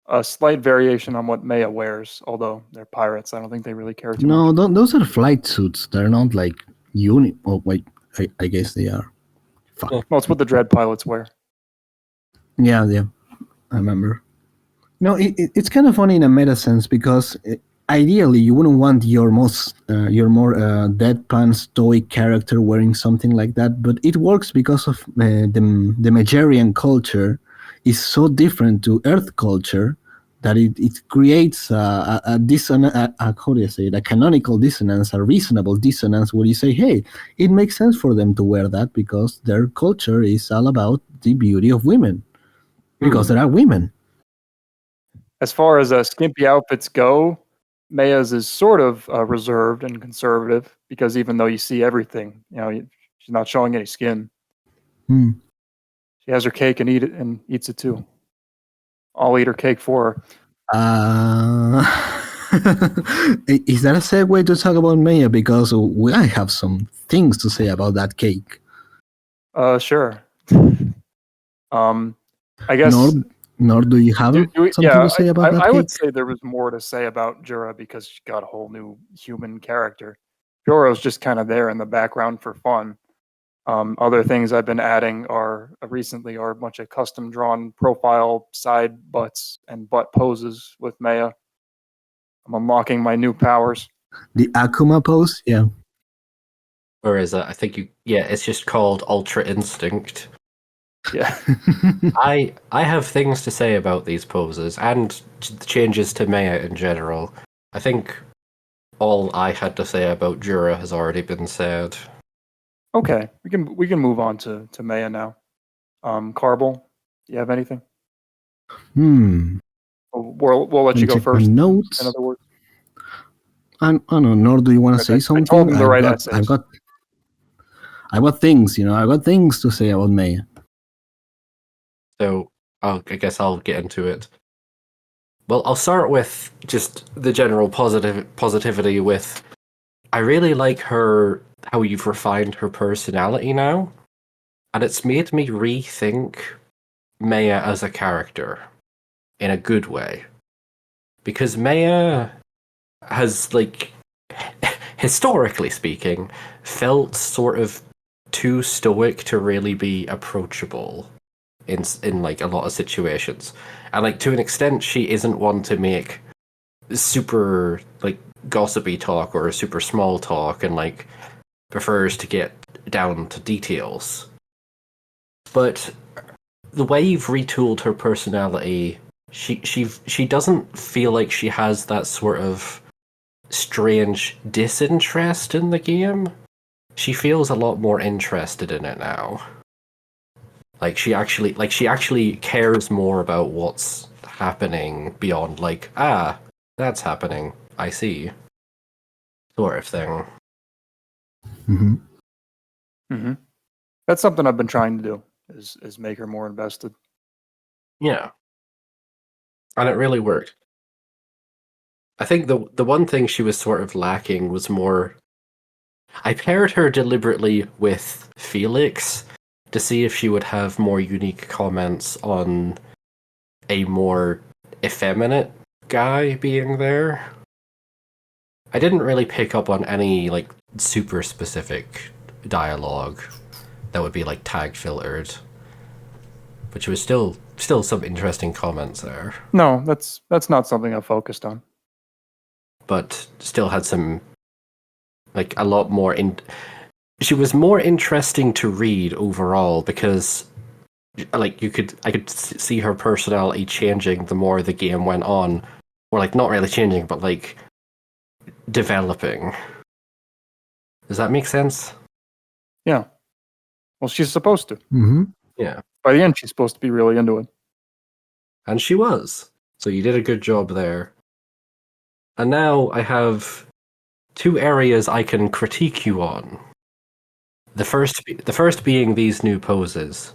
a slight variation on what Meia wears, although they're pirates. I don't think they really care too much. No, those are flight suits. They're not like Oh, wait. I guess they are. Fuck. Well, it's what the Dread pilots wear. Yeah. I remember. No, it's kind of funny in a meta sense because ideally you wouldn't want your more deadpan stoic character wearing something like that, but it works because of the Megarian culture is so different to Earth culture that it creates a how do you say it? A canonical dissonance, a reasonable dissonance, where you say, hey, it makes sense for them to wear that because their culture is all about the beauty of women, because there are women. As far as skimpy outfits go, Meia's is sort of reserved and conservative because even though you see everything, she's not showing any skin. She has her cake and eats it too. I'll eat her cake for her. Is that a segue to talk about Meia? Because I have some things to say about that cake. Sure. I guess. Nor do you have something to say about that cake? I would say there was more to say about Jura because she got a whole new human character. Jura's just kind of there in the background for fun. Other things I've been adding recently are a bunch of custom drawn profile side butts and butt poses with Meia. I'm unlocking my new powers. The Akuma pose, yeah. Or is it? I think it's just called Ultra Instinct. Yeah. I have things to say about these poses and changes to Meia in general. I think all I had to say about Jura has already been said. Okay, we can move on to Meia now. Karbol, do you have anything? We'll let Let me you go check my first. notes. In other words, I don't know. Nor do you want to say I something? told him to write essays. I've got things. I've got things to say about Meia. So I guess I'll get into it. Well, I'll start with just the general positivity with I really like how you've refined her personality now, and it's made me rethink Meia as a character in a good way. Because Meia has, like, historically speaking, felt sort of too stoic to really be approachable in like a lot of situations, and like to an extent she isn't one to make super like gossipy talk or super small talk, and like prefers to get down to details. But the way you've retooled her personality, she doesn't feel like she has that sort of strange disinterest in the game. She feels a lot more interested in it now. Like she actually cares more about what's happening beyond like, that's happening, I see, sort of thing. Mm-hmm. That's something I've been trying to do, is make her more invested. Yeah. And it really worked. I think the one thing she was sort of lacking was more. I paired her deliberately with Felix to see if she would have more unique comments on a more effeminate guy being there. I didn't really pick up on any like super specific dialogue that would be like tag filtered, but she was still some interesting comments there. No, that's not something I've focused on. But still had some like a lot more in. She was more interesting to read overall because like I could see her personality changing the more the game went on, or like not really changing but like developing. Does that make sense? Yeah. Well, she's supposed to. Mm-hmm. Yeah. By the end, she's supposed to be really into it. And she was. So you did a good job there. And now I have two areas I can critique you on. The first being these new poses.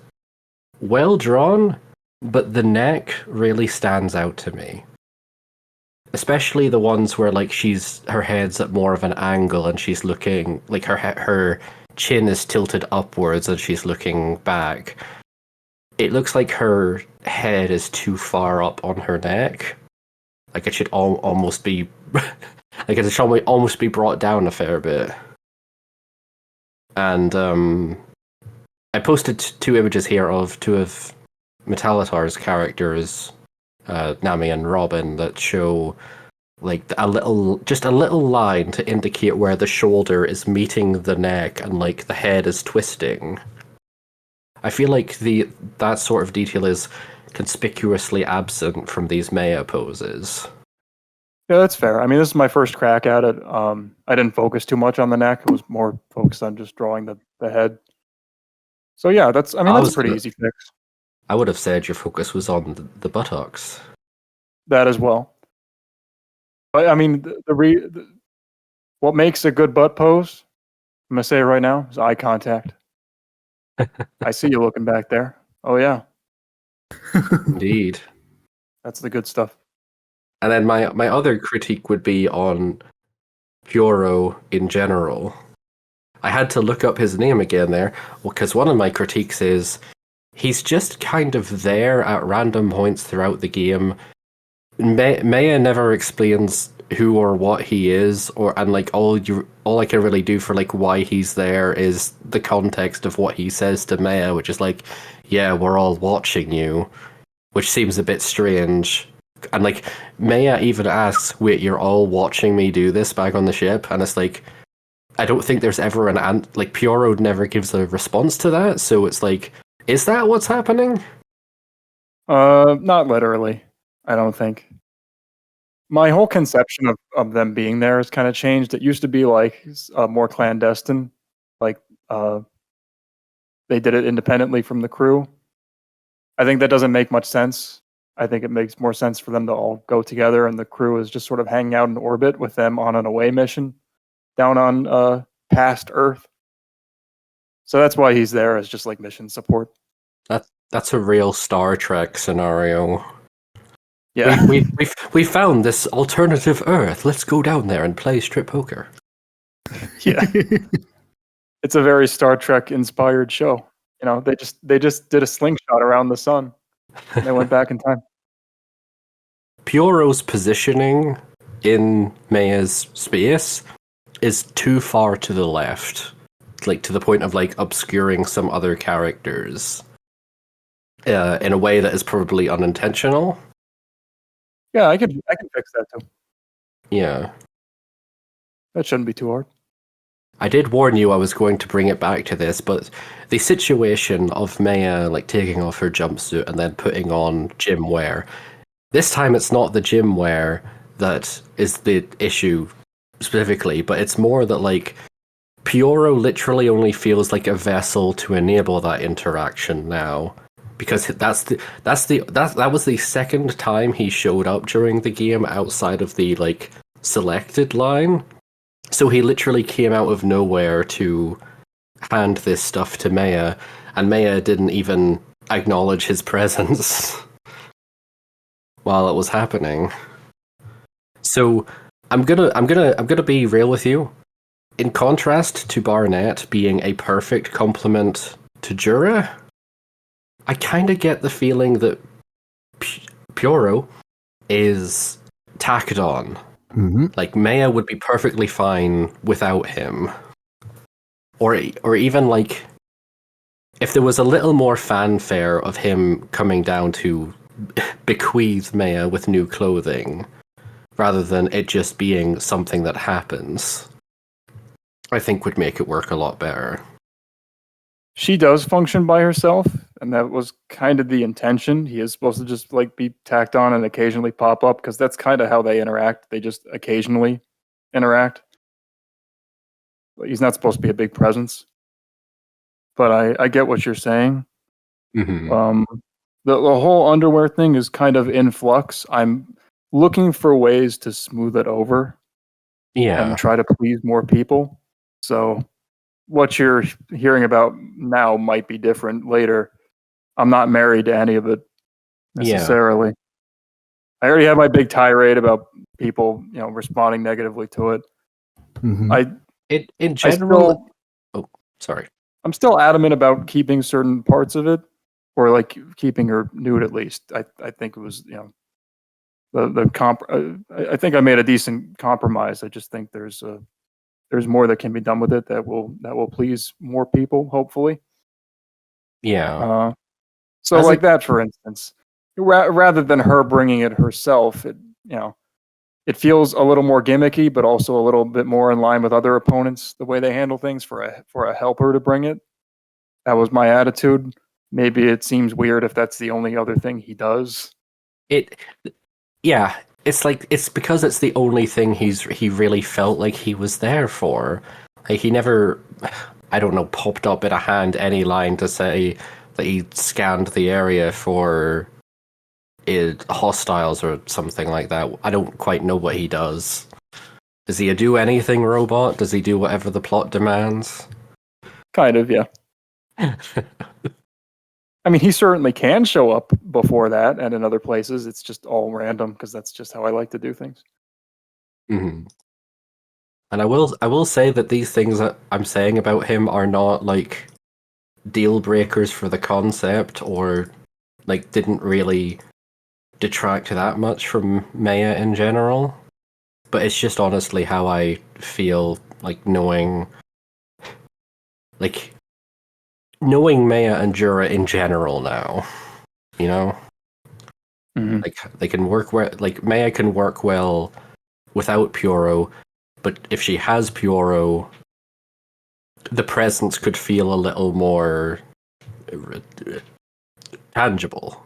Well drawn, but the neck really stands out to me. Especially the ones where like her head's at more of an angle and she's looking like her chin is tilted upwards and she's looking back. It looks like her head is too far up on her neck. Like it should almost be like it should almost be brought down a fair bit. And I posted two images here of two of Metallitar's characters, Nami and Robin, that show like a little line to indicate where the shoulder is meeting the neck and like the head is twisting. I feel like that sort of detail is conspicuously absent from these Meia poses. Yeah, that's fair. I mean, this is my first crack at it. I didn't focus too much on the neck. It was more focused on just drawing the head. So yeah, that's a pretty easy fix. I would have said your focus was on the buttocks. That as well. But I mean, what makes a good butt pose, I'm gonna say it right now, is eye contact. I see you looking back there. Oh yeah, Indeed. that's the good stuff. And then my other critique would be on Puro in general. I had to look up his name again there, because one of my critiques is he's just kind of there at random points throughout the game. Meia never explains who or what he is, and like all I can really do for like why he's there is the context of what he says to Meia, which is like, yeah, we're all watching you, which seems a bit strange. And like Meia even asks, wait, you're all watching me do this back on the ship? And it's like, I don't think there's ever like Puro never gives a response to that, so it's like, is that what's happening? Not literally, I don't think. My whole conception of them being there has kind of changed. It used to be like more clandestine, like they did it independently from the crew. I think that doesn't make much sense. I think it makes more sense for them to all go together, and the crew is just sort of hanging out in orbit with them on an away mission down on past Earth. So that's why he's there as just like mission support. That's a real Star Trek scenario. Yeah, We found this alternative Earth. Let's go down there and play strip poker. yeah. It's a very Star Trek inspired show. You know, they just did a slingshot around the sun. And they went back in time. Puro's positioning in Meia's space is too far to the left, like to the point of like obscuring some other characters in a way that is probably unintentional. Yeah, I can fix that too. Yeah. That shouldn't be too hard. I did warn you I was going to bring it back to this, but the situation of Meia like taking off her jumpsuit and then putting on gym wear, this time it's not the gym wear that is the issue specifically, but it's more that like Pioro literally only feels like a vessel to enable that interaction now. Because that was the second time he showed up during the game outside of the like selected line. So he literally came out of nowhere to hand this stuff to Meia, and Meia didn't even acknowledge his presence while it was happening. So I'm gonna be real with you. In contrast to Barnett being a perfect complement to Jura, I kind of get the feeling that Pioro is tacked on. Mm-hmm. Like Meia would be perfectly fine without him, or even like if there was a little more fanfare of him coming down to bequeath Meia with new clothing, rather than it just being something that happens, I think would make it work a lot better. She does function by herself, and that was kind of the intention. He is supposed to just like be tacked on and occasionally pop up, because that's kind of how they interact. They just occasionally interact. But he's not supposed to be a big presence. But I get what you're saying. Mm-hmm. The whole underwear thing is kind of in flux. I'm looking for ways to smooth it over Yeah. and try to please more people. So what you're hearing about now might be different later. I'm not married to any of it necessarily. I already had my big tirade about people, you know, responding negatively to it. Mm-hmm. In general. Sorry. I'm still adamant about keeping certain parts of it, or like keeping her nude at least. I think it was, you know, I think I made a decent compromise. I just think there's more that can be done with it that will please more people, hopefully. Yeah. So like that, for instance, rather than her bringing it herself, it, you know, it feels a little more gimmicky, but also a little bit more in line with other opponents, the way they handle things for a helper to bring it. That was my attitude. Maybe it seems weird if that's the only other thing he does. Yeah, it's like it's because it's the only thing he really felt like he was there for. Like he never, I don't know, popped up in a hand any line to say that he scanned the area for hostiles or something like that. I don't quite know what he does. Does he do anything robot? Does he do whatever the plot demands? Kind of, yeah. I mean, he certainly can show up before that and in other places. It's just all random because that's just how I like to do things. Mm-hmm. And I will say that these things that I'm saying about him are not like deal breakers for the concept, or like didn't really detract that much from Meia in general. But it's just honestly how I feel, like knowing Meia and Jura in general now, you know? Mm-hmm. Like they can work well, like Meia can work well without Pioro, but if she has Pioro, the presence could feel a little more tangible.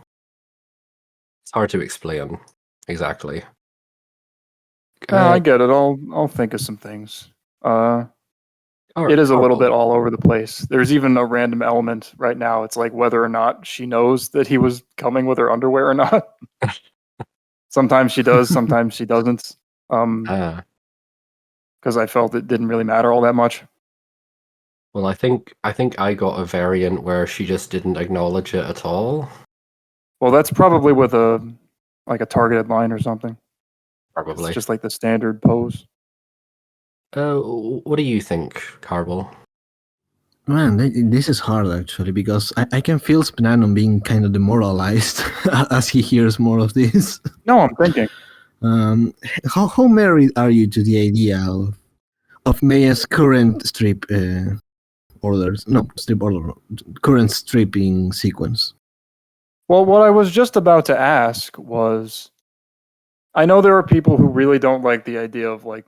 It's hard to explain exactly. I get it. I'll think of some things. It is a little Karbol. bit all over the place. There's even a random element right now. It's like whether or not she knows that he was coming with her underwear or not. Sometimes she does, sometimes she doesn't. Because I felt it didn't really matter all that much. Well, I think I got a variant where she just didn't acknowledge it at all. Well, that's probably with a targeted line or something. Probably. It's just like the standard pose. What do you think, Karbol? Man, this is hard actually because I can feel spnanon being kind of demoralized as he hears more of this. No, I'm thinking. How married are you to the idea of Meia's current strip orders? No, strip order. Current stripping sequence. Well, what I was just about to ask was, I know there are people who really don't like the idea of like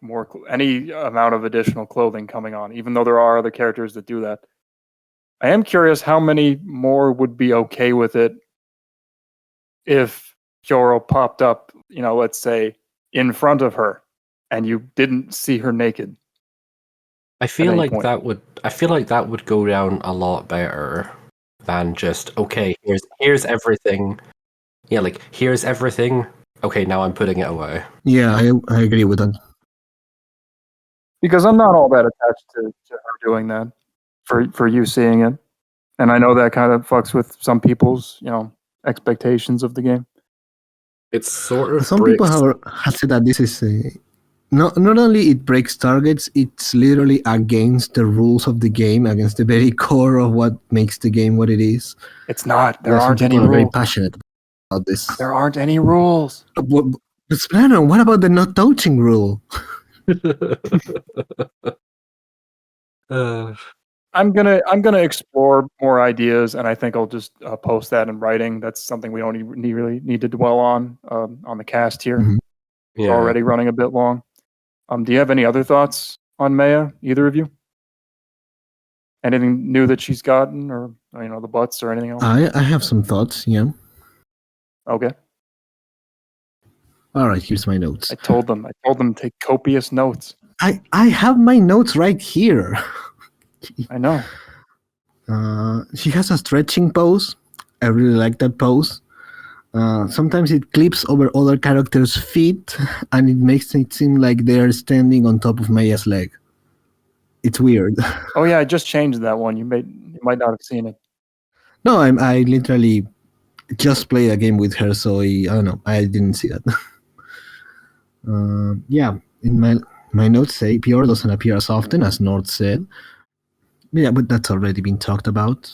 any amount of additional clothing coming on, even though there are other characters that do that. I am curious how many more would be okay with it if Joro popped up, let's say in front of her and you didn't see her naked. I feel like that would go down a lot better than just, okay, here's everything. Yeah, like here's everything. Okay, now I'm putting it away. Yeah, I agree with that. Because I'm not all that attached to her doing that for you seeing it. And I know that kind of fucks with some people's, expectations of the game. It's sort of some people have said that this is not only it breaks targets, it's literally against the rules of the game, against the very core of what makes the game what it is. It's not. There aren't any rules. Are very passionate about this. There aren't any rules. But Spananon, what about the not touching rule? I'm gonna explore more ideas, and I think I'll just post that in writing. That's something we don't really need to dwell on the cast here. Mm-hmm. It's already running a bit long. Do you have any other thoughts on Meia, either of you? Anything new that she's gotten, or the butts, or anything else? I have some thoughts. Yeah. Okay. All right. Here's my notes. I told them to take copious notes. I have my notes right here. I know. She has a stretching pose. I really like that pose. Sometimes it clips over other characters' feet, and it makes it seem like they're standing on top of Meia's leg. It's weird. Oh yeah, I just changed that one. You might not have seen it. No, I literally just played a game with her, so I don't know. I didn't see that. Yeah, in my notes say Pior doesn't appear as often as Nord said. Yeah, but that's already been talked about.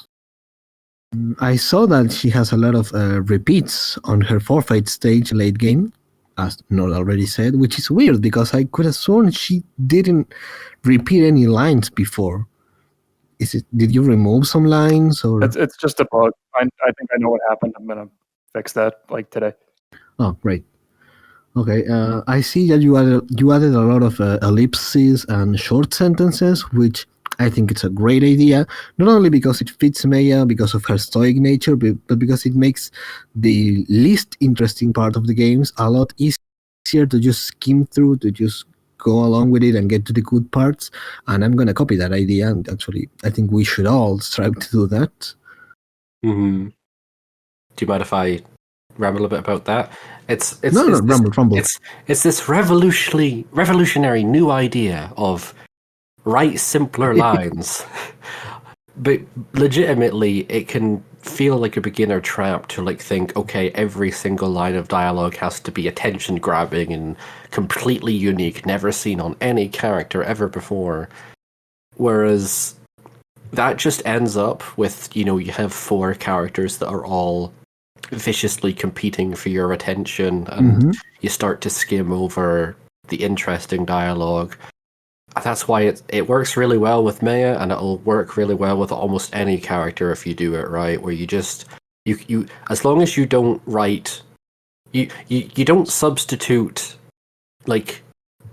I saw that she has a lot of repeats on her forfeit stage late game, as Nord already said, which is weird because I could have sworn she didn't repeat any lines before. Did you remove some lines or? It's just a bug. I think I know what happened. I'm gonna fix that today. Oh, great. Okay, I see that you added a lot of ellipses and short sentences, which I think it's a great idea, not only because it fits Meia because of her stoic nature, but because it makes the least interesting part of the games a lot easier to just skim through, to just go along with it and get to the good parts. And I'm going to copy that idea, and actually I think we should all strive to do that. Mm-hmm. Do you mind if I ramble a bit about that? Rumble. It's this revolutionary new idea of write simpler lines. But legitimately, it can feel like a beginner trap to think, okay, every single line of dialogue has to be attention grabbing and completely unique, never seen on any character ever before. Whereas that just ends up with, you have 4 characters that are all viciously competing for your attention, and you start to skim over the interesting dialogue. That's why it works really well with Meia, and it'll work really well with almost any character if you do it right, where you just you as long as you don't write you don't substitute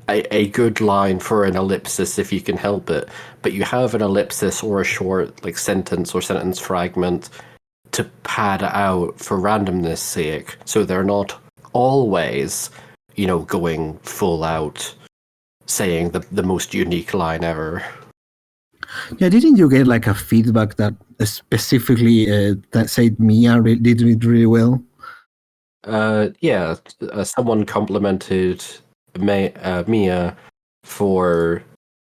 a good line for an ellipsis if you can help it, but you have an ellipsis or a short sentence or sentence fragment to pad it out for randomness sake, so they're not always going full out, saying the most unique line ever. Yeah, didn't you get like a feedback that specifically that said Mia did it really well? Someone complimented Mia for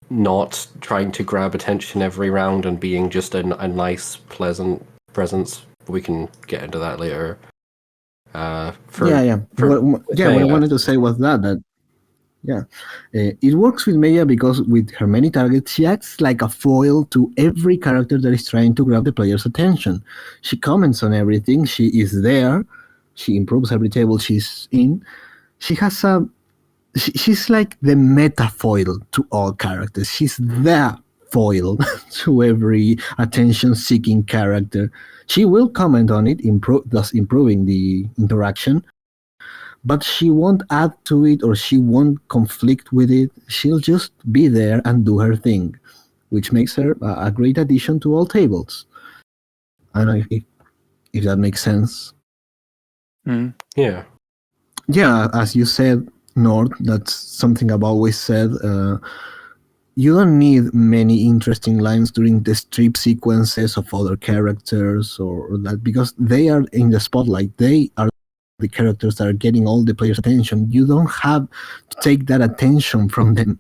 not trying to grab attention every round and being just a nice, pleasant presence. We can get into that later. What I wanted to say was that it works with Meia because with her many targets, she acts like a foil to every character that is trying to grab the player's attention. She comments on everything. She is there. She improves every table she's in. She's like the meta foil to all characters. She's the foil to every attention-seeking character. She will comment on it, thus improving the interaction, but she won't add to it or she won't conflict with it. She'll just be there and do her thing, which makes her a great addition to all tables. I don't know if that makes sense. Yeah. Yeah, as you said, Nord, that's something I've always said. You don't need many interesting lines during the strip sequences of other characters or that, because they are in the spotlight. They are the characters that are getting all the players' attention. You don't have to take that attention from them.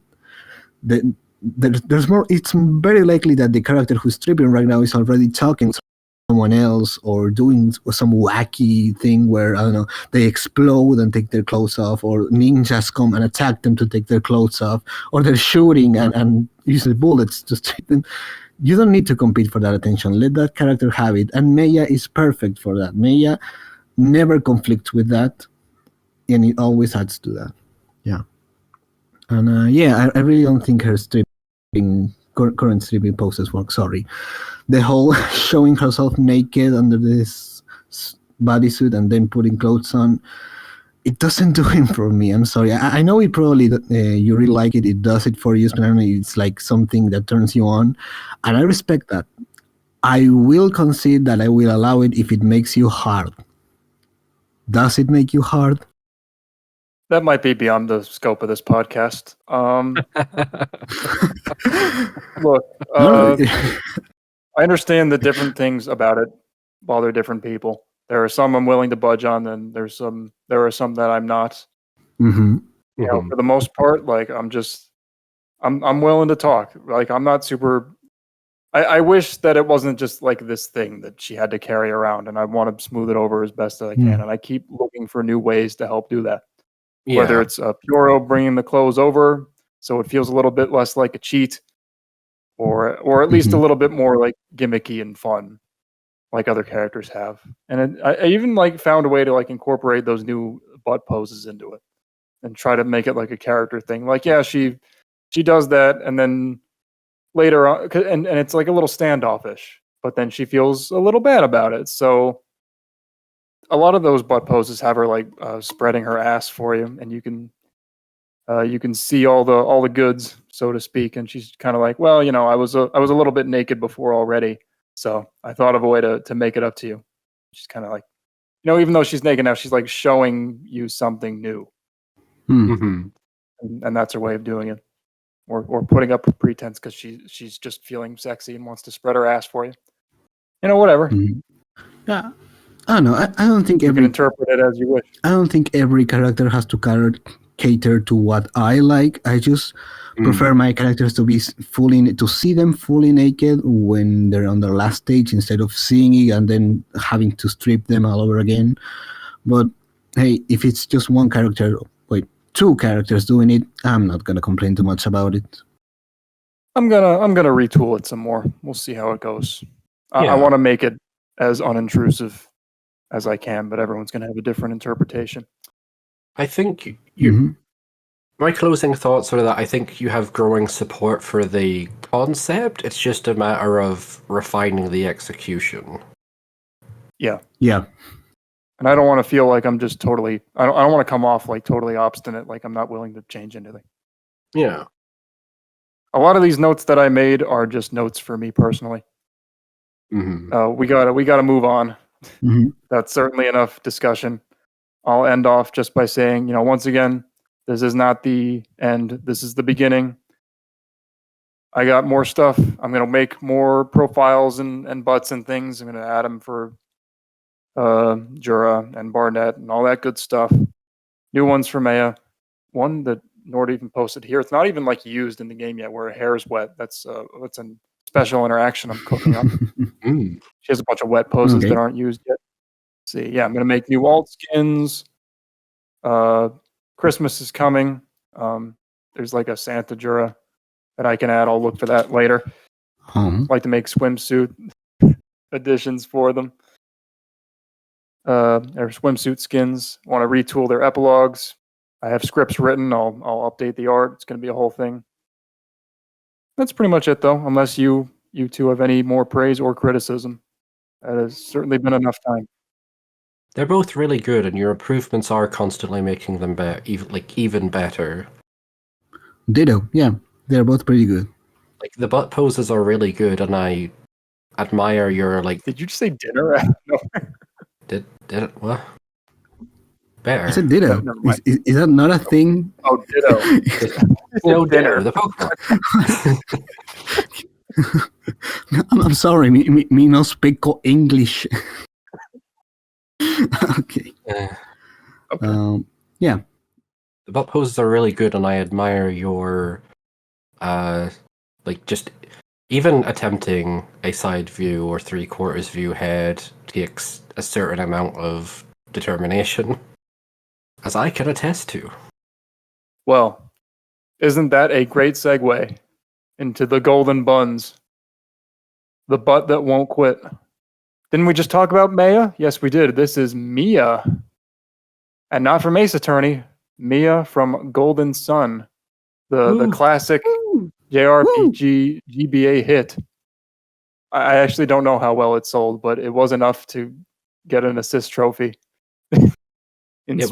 There's more. It's very likely that the character who's stripping right now is already talking to someone else or doing some wacky thing where, I don't know, they explode and take their clothes off, or ninjas come and attack them to take their clothes off, or they're shooting and using bullets to strip them. You don't need to compete for that attention. Let that character have it. And Meia is perfect for that. Meia never conflicts with that, and it always adds to that. Yeah. And I really don't think her current stripping poses work. Sorry. The whole showing herself naked under this bodysuit and then putting clothes on, it doesn't do it for me. I'm sorry. I know it probably you really like it. It does it for you, SPNatI. It's like something that turns you on, and I respect that. I will concede that I will allow it if it makes you hard. Does it make you hard? That might be beyond the scope of this podcast. Look, I understand the different things about it bother different people. There are some I'm willing to budge on, and there are some that I'm not. Mm-hmm. You know, for the most part, like I'm willing to talk. Like I'm not super. I wish that it wasn't just like this thing that she had to carry around, and I want to smooth it over as best as I can. And I keep looking for new ways to help do that. Yeah. Whether it's Puro bringing the clothes over so it feels a little bit less like a cheat, or at least a little bit more like gimmicky and fun, like other characters have. And I even like found a way to like incorporate those new butt poses into it and try to make it like a character thing. Like, yeah, she does that, and then later on, and it's like a little standoffish, but then she feels a little bad about it. So a lot of those butt poses have her like spreading her ass for you, and you can see all the goods, so to speak. And she's kind of like, well, you know, I was a little bit naked before already, so I thought of a way to make it up to you. She's kind of like, you know, even though she's naked now, she's like showing you something new, and that's her way of doing it, or putting up a pretense because she's just feeling sexy and wants to spread her ass for you. You know, whatever. Yeah. I don't know. I don't think you can interpret it as you wish. I don't think every character has to cater to what I like. I just prefer my characters to be see them fully naked when they're on their last stage, instead of seeing it and then having to strip them all over again. But hey, if it's just one character, two characters doing it, I'm not gonna complain too much about it. I'm gonna retool it some more. We'll see how it goes. I want to make it as unintrusive as I can, but everyone's going to have a different interpretation. I think my closing thoughts are that I think you have growing support for the concept. It's just a matter of refining the execution. Yeah. Yeah. And I don't want to feel like I'm just totally. I don't want to come off like totally obstinate, like I'm not willing to change anything. Yeah. A lot of these notes that I made are just notes for me personally. We gotta move on. That's certainly enough discussion. I'll end off just by saying, you know, once again, This is not the end. This is the beginning. I got more stuff. I'm going to make more profiles and butts and things. I'm going to add them for Jura and Barnett and all that good stuff. New ones for Meia. One that Nord even posted here. It's not even like used in the game yet where her hair is wet. That's a special interaction I'm cooking up. She has a bunch of wet poses that aren't used yet. Let's see, yeah, I'm going to make new alt skins. Christmas is coming. There's like a Santa Jura that I can add. I'll look for that later. I'd like to make swimsuit additions for them. Their swimsuit skins. Want to retool their epilogues. I have scripts written. I'll update the art. It's going to be a whole thing. That's pretty much it, though. Unless you two have any more praise or criticism. That has certainly been enough time. They're both really good, and your improvements are constantly making them even better. Ditto. Yeah, they're both pretty good. Like the butt poses are really good, and I admire your like. Did you just say dinner? No. Did it what? Better. I said ditto. No, is that not a thing? Oh, ditto. No dinner. The Pokemon. I'm sorry. Me no speak English. Okay. Yeah. The butt poses are really good, and I admire your, just even attempting a side view or 3/4 view head takes a certain amount of determination, as I can attest to. Well, isn't that a great segue into the golden buns? The butt that won't quit. Didn't we just talk about Meia? Yes, we did. This is Meia. And not from Ace Attorney. Meia from Goldensun. The classic JRPG GBA hit. I actually don't know how well it sold, but it was enough to get an assist trophy. It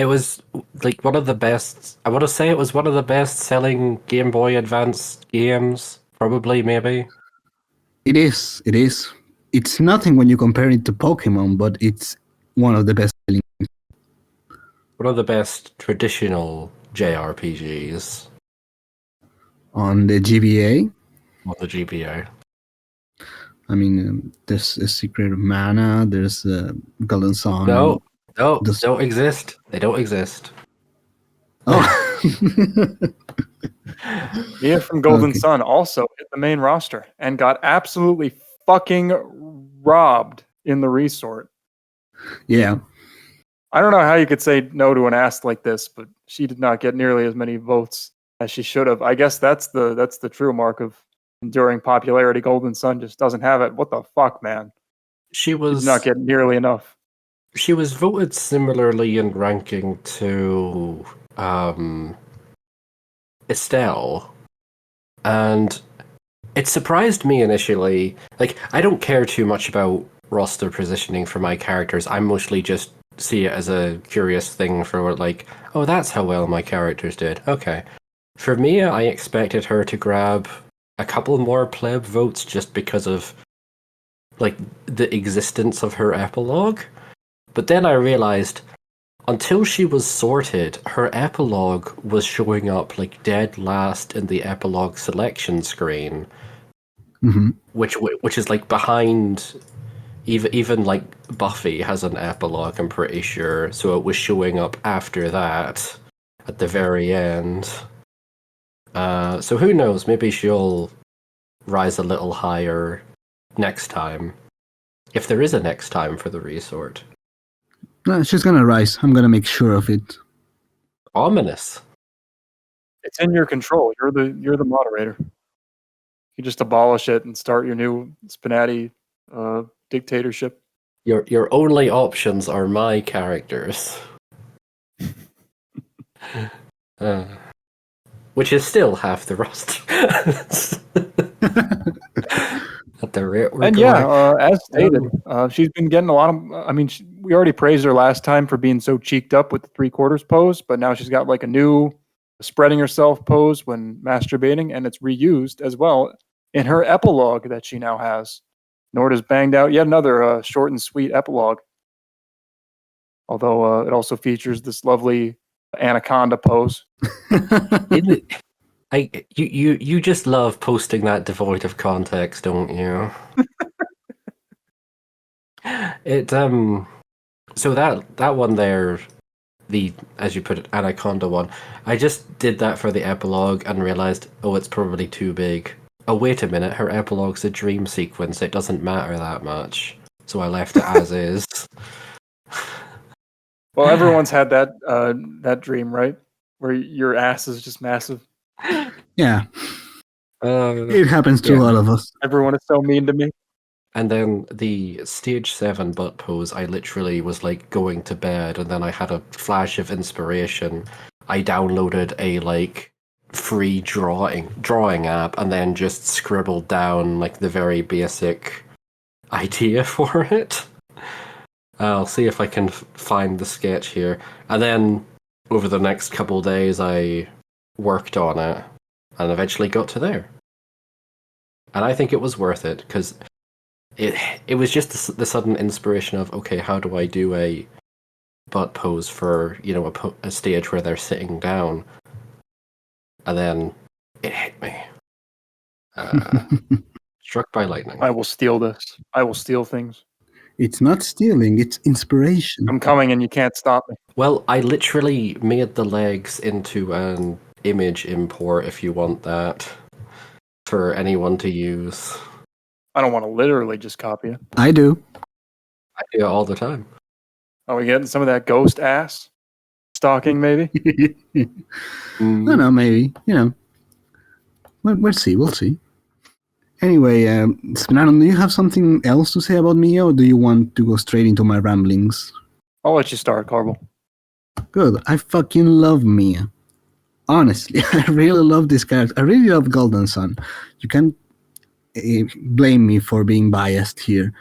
was like one of the best. I want to say it was one of the best selling Game Boy Advance games. Probably, maybe. It is. It's nothing when you compare it to Pokemon, but it's one of the best selling. One of the best traditional JRPGs. On the GBA? On the GBA. I mean, there's a Secret of Mana, there's Goldensun. No, don't exist. They don't exist. Oh. Meia from Goldensun also hit the main roster and got absolutely fucking robbed in the resort. Yeah. I don't know how you could say no to an ask like this, but she did not get nearly as many votes as she should have. I guess that's the true mark of enduring popularity. Goldensun just doesn't have it. What the fuck, man? She did not get nearly enough. She was voted similarly in ranking to Estelle, and it surprised me initially. Like, I don't care too much about roster positioning for my characters. I mostly just see it as a curious thing for like, oh, that's how well my characters did. Okay. For Meia, I expected her to grab a couple more pleb votes just because of like the existence of her epilogue. But then I realized until she was sorted, her epilogue was showing up like dead last in the epilogue selection screen, which is like behind. Even like Buffy has an epilogue, I'm pretty sure. So it was showing up after that, at the very end. So who knows? Maybe she'll rise a little higher next time, if there is a next time for the resort. No, she's gonna rise. I'm gonna make sure of it. Ominous. It's in your control. You're the moderator. You just abolish it and start your new SPNatI dictatorship. Your only options are my characters. Which is still half the roster. At the rate we're going. As stated, she's been getting a lot of. We already praised her last time for being so cheeked up with the 3/4 pose, but now she's got like a new spreading herself pose when masturbating, and it's reused as well in her epilogue that she now has. Nord has banged out yet another short and sweet epilogue. Although it also features this lovely anaconda pose. You just love posting that devoid of context, don't you? So that one there, the, as you put it, anaconda one, I just did that for the epilogue and realized, oh, it's probably too big. Oh, wait a minute, her epilogue's a dream sequence. It doesn't matter that much. So I left it as is. Well, everyone's had that dream, right? Where your ass is just massive. Yeah. It happens to all of us. Everyone is so mean to me. And then the stage 7 butt pose, I literally was like going to bed, and then I had a flash of inspiration. I downloaded a like free drawing app, and then just scribbled down like the very basic idea for it. I'll see if I can find the sketch here. And then over the next couple of days, I worked on it and eventually got to there. And I think it was worth it, because it was just the sudden inspiration of, okay, how do I do a butt pose for, you know, a stage where they're sitting down? And then it hit me. Struck by lightning. I will steal this. I will steal things. It's not stealing, it's inspiration. I'm coming and you can't stop me. Well, I literally made the legs into an image import, if you want that, for anyone to use. I don't want to literally just copy it. I do. I do it all the time. Are we getting some of that ghost ass stalking, maybe? No, maybe. You know. We'll see. We'll see. Anyway, spnanon, do you have something else to say about Meia, or do you want to go straight into my ramblings? I'll let you start, Karbol. Good. I fucking love Meia. Honestly, I really love this character. I really love Goldensun. You can't blame me for being biased here.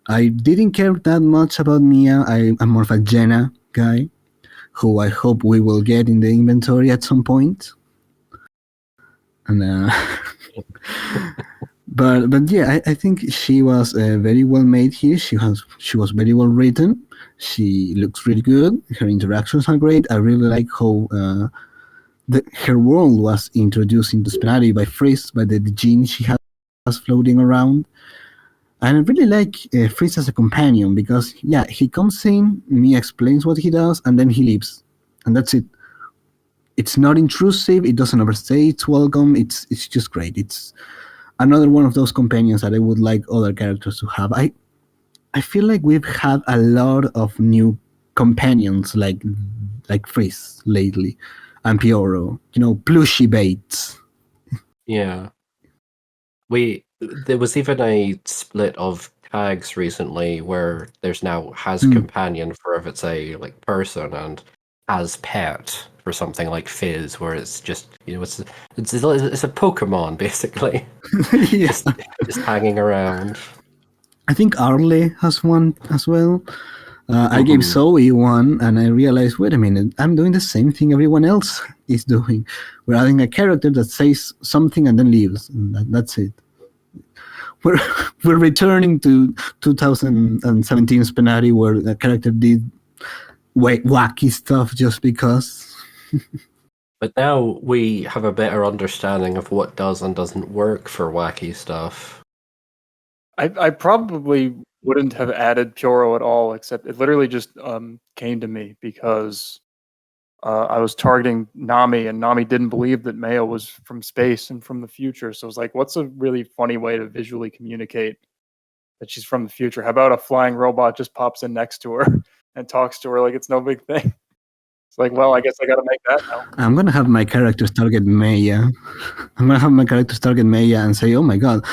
I didn't care that much about Meia. I'm more of a Jenna guy, who I hope we will get in the inventory at some point. And but yeah, I think she was very well made here. She was very well written. She looks really good. Her interactions are great. I really like how her world was introduced into SPNatI by Frizz, by the gene she has floating around. And I really like Frizz as a companion, because yeah, he comes in, Meia explains what he does, and then he leaves, and that's it. It's not intrusive. It doesn't overstay its welcome. It's just great. It's another one of those companions that I would like other characters to have. I feel like we've had a lot of new companions like Frizz lately, and Pioro. You know, plushy baits. Yeah. There was even a split of tags recently where there's now has companion for if it's a like person, and has pet for something like Fizz, where it's just, you know, it's a Pokemon basically. Yeah. just hanging around. I think Arle has one as well. I gave Zoe one, and I realized, wait a minute, I'm doing the same thing everyone else is doing. We're adding a character that says something and then leaves, and that's it. We're returning to 2017 SPNatI, where the character did wacky stuff just because. But now we have a better understanding of what does and doesn't work for wacky stuff. I probably wouldn't have added Pioro at all, except it literally just came to me because I was targeting Nami, and Nami didn't believe that Meia was from space and from the future. So I was like, what's a really funny way to visually communicate that she's from the future? How about a flying robot just pops in next to her and talks to her like it's no big thing? It's like, well, I guess I got to make that now. I'm going to have my characters target Meia. And say, oh my god,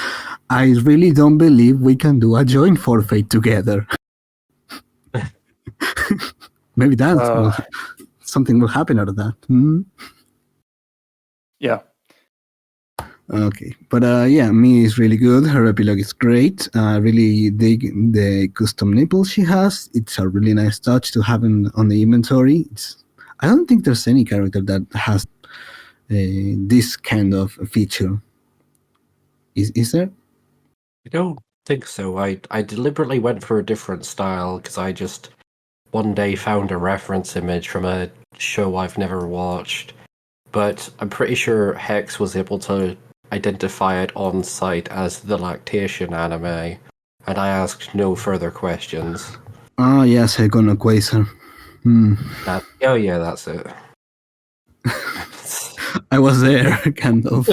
I really don't believe we can do a joint forfeit together. Maybe something will happen out of that. Yeah. Okay, but yeah, Meia is really good. Her epilogue is great. I really dig the custom nipples she has. It's a really nice touch to have on the inventory. I don't think there's any character that has this kind of feature. Is there? I don't think so. I deliberately went for a different style because I just one day found a reference image from a show I've never watched, but I'm pretty sure Hex was able to identify it on site as the lactation anime, and I asked no further questions. Ah, yes, Second Quasar. Oh yeah, that's it. I was there, kind of.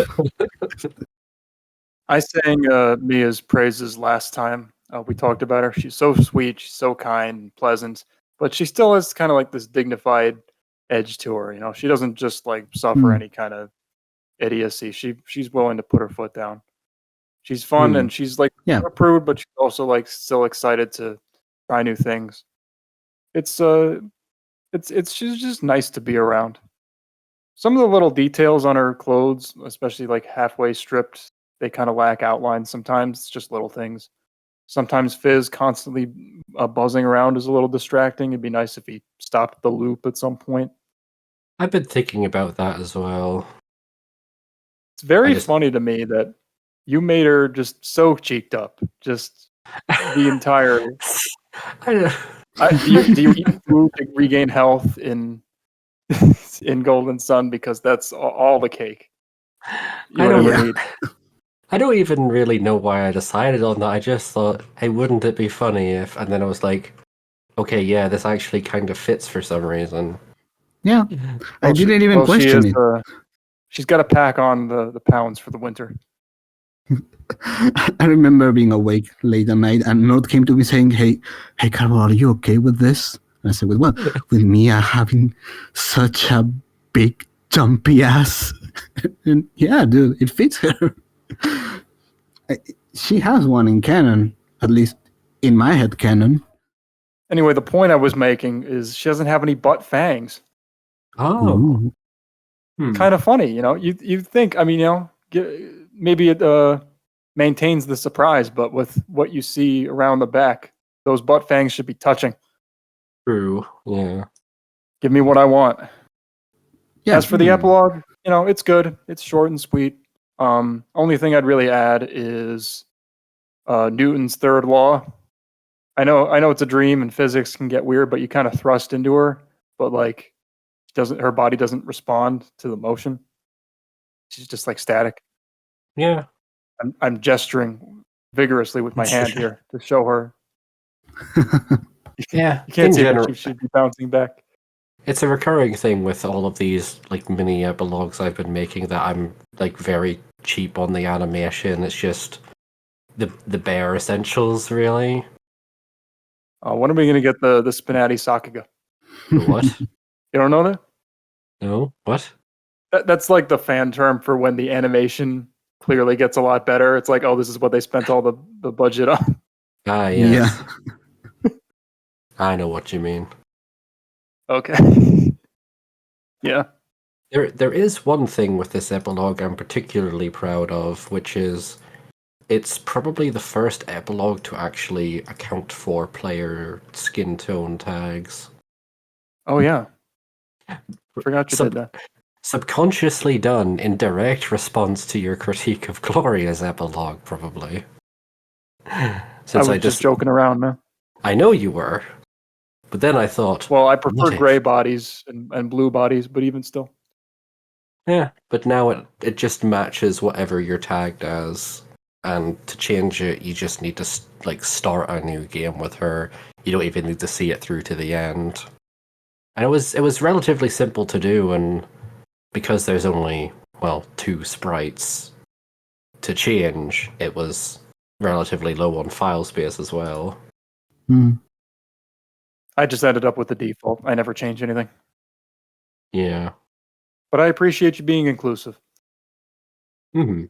I sang Mia's praises last time. We talked about her. She's so sweet. She's so kind and pleasant, but she still has kind of like this dignified edge to her. You know, she doesn't just like suffer any kind of idiocy. She's willing to put her foot down. She's fun and she's like a prude, but she's also like still excited to try new things. It's she's just nice to be around. Some of the little details on her clothes, especially like halfway stripped, they kind of lack outline sometimes. It's just little things. Sometimes Fizz constantly buzzing around is a little distracting. It'd be nice if he stopped the loop at some point. I've been thinking about that as well. It's very funny to me that you made her just so cheeked up, just the entire. I don't. Do you eat food to regain health in Goldensun, because that's all the cake you ever need? I don't even really know why I decided on that. I just thought, hey, wouldn't it be funny if... And then I was like, okay, yeah, this actually kind of fits for some reason. Yeah, I didn't even question it. She's got to pack on the pounds for the winter. I remember being awake late at night and Nord came to me saying, hey, Karbol, are you okay with this? And I said, with what? With Mia having such a big, jumpy ass. And yeah, dude, it fits her. She has one in canon, at least in my head canon. Anyway, the point I was making is she doesn't have any butt fangs. Oh. Kind of funny, you know? You think, I mean, you know, maybe it maintains the surprise, but with what you see around the back, those butt fangs should be touching. True, yeah. Give me what I want. Yeah. As for the epilogue, you know, it's good. It's short and sweet. Only thing I'd really add is Newton's third law. I know it's a dream and physics can get weird, but you kind of thrust into her, but like her body doesn't respond to the motion. She's just like static. Yeah. I'm gesturing vigorously with my hand here to show her. Yeah. You can't see that she should be bouncing back. It's a recurring thing with all of these like mini epilogues I've been making that I'm like very cheap on the animation. It's just the bare essentials, really. When are we gonna get the SPNatI Sakuga? What? You don't know that? No. What? That's like the fan term for when the animation clearly gets a lot better. It's like, oh, this is what they spent all the budget on. Ah, yes. Yeah. I know what you mean. Okay. Yeah. There is one thing with this epilogue I'm particularly proud of, which is it's probably the first epilogue to actually account for player skin tone tags. Oh yeah. Forgot you did that. Subconsciously done in direct response to your critique of Gloria's epilogue, probably. Since I was just joking around, man. I know you were. But then I thought... Well, I prefer gray bodies and blue bodies, but even still. Yeah, but now it just matches whatever you're tagged as. And to change it, you just need to like start a new game with her. You don't even need to see it through to the end. And it was relatively simple to do, and because there's only, 2 sprites to change, it was relatively low on file space as well. I just ended up with the default. I never change anything. Yeah. But I appreciate you being inclusive. I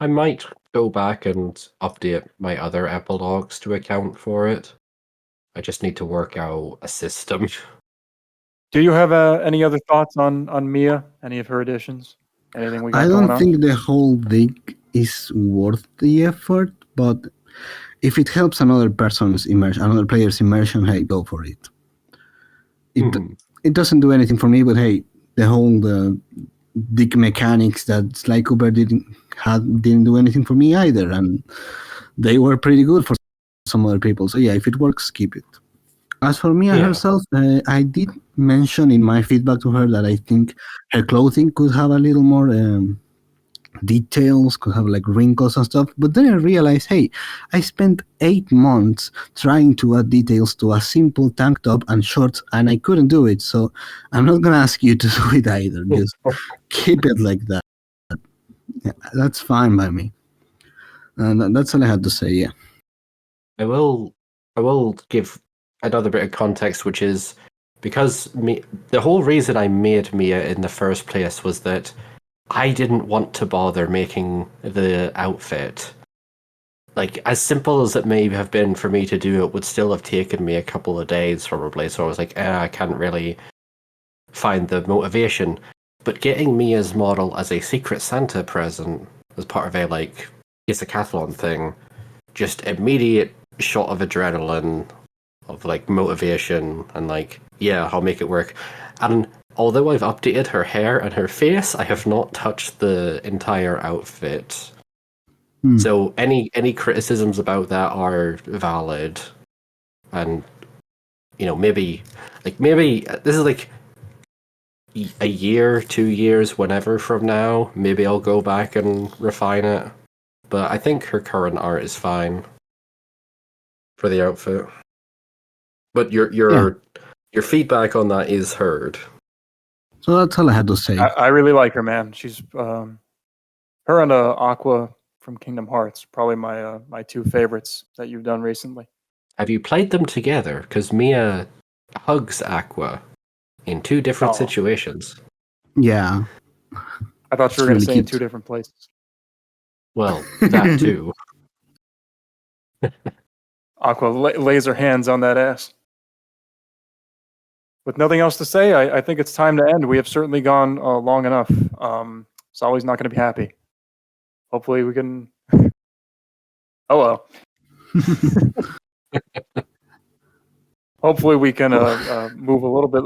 might go back and update my other epilogues to account for it. I just need to work out a system. Do you have any other thoughts on Mia? Any of her additions? Anything we got going on? I don't think the whole dig is worth the effort, but if it helps another player's immersion, hey, go for it. It doesn't do anything for me, but hey, the whole dig mechanics that Sly Cooper didn't do anything for me either, and they were pretty good for some other people. So yeah, if it works, keep it. As for Mia Yeah. herself, I did mention in my feedback to her that I think her clothing could have a little more details, could have like wrinkles and stuff. But then I realized, hey, I spent 8 months trying to add details to a simple tank top and shorts, and I couldn't do it. So I'm not gonna ask you to do it either. Just keep it like that. Yeah, that's fine by me. And that's all I had to say. Yeah. I will give another bit of context, which is because the whole reason I made Mia in the first place was that I didn't want to bother making the outfit. Like, as simple as it may have been for me to do, it would still have taken me a couple of days probably. So I was like, I can't really find the motivation. But getting Mia's model as a Secret Santa present as part of a decathlon thing, just immediate shot of adrenaline, of like motivation, and like, yeah, I'll make it work. And although I've updated her hair and her face, I have not touched the entire outfit. So any criticisms about that are valid, and maybe this is like a year, 2 years, whenever from now, maybe I'll go back and refine it. But I think her current art is fine for the outfit. But your feedback on that is heard. So that's all I had to say. I really like her, man. She's her and Aqua from Kingdom Hearts, probably my my two favorites that you've done recently. Have you played them together? Because Mia hugs Aqua in two different situations. Yeah. I thought you were going to say in two different places. Well, that too. Aqua lays her hands on that ass. With nothing else to say, I think it's time to end. We have certainly gone long enough. Solly's not going to be happy. Hopefully we can... Oh, well. Hopefully we can move a little bit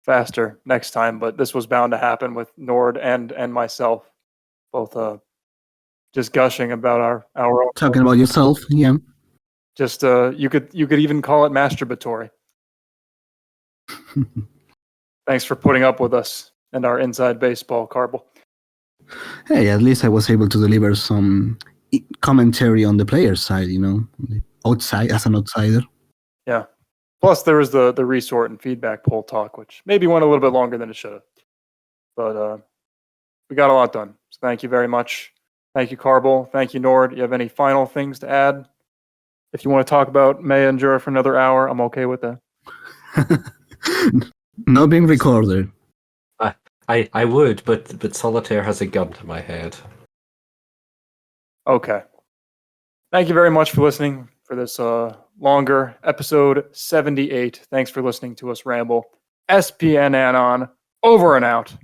faster next time, but this was bound to happen with Nord and myself, both just gushing about our own... Talking about yourself, yeah. Just you could even call it masturbatory. Thanks for putting up with us and our inside baseball, Karbol. Hey, at least I was able to deliver some commentary on the player's side, outside as an outsider. Yeah. Plus, there was the resort and feedback poll talk, which maybe went a little bit longer than it should have. But we got a lot done. So thank you very much. Thank you, Karbol. Thank you, Nord. You have any final things to add? If you want to talk about Meia and Jura for another hour, I'm okay with that. Not being recorded. I would, but Solitaire has a gun to my head. Okay. Thank you very much for listening for this longer episode 78. Thanks for listening to us ramble. SPNanon, over and out.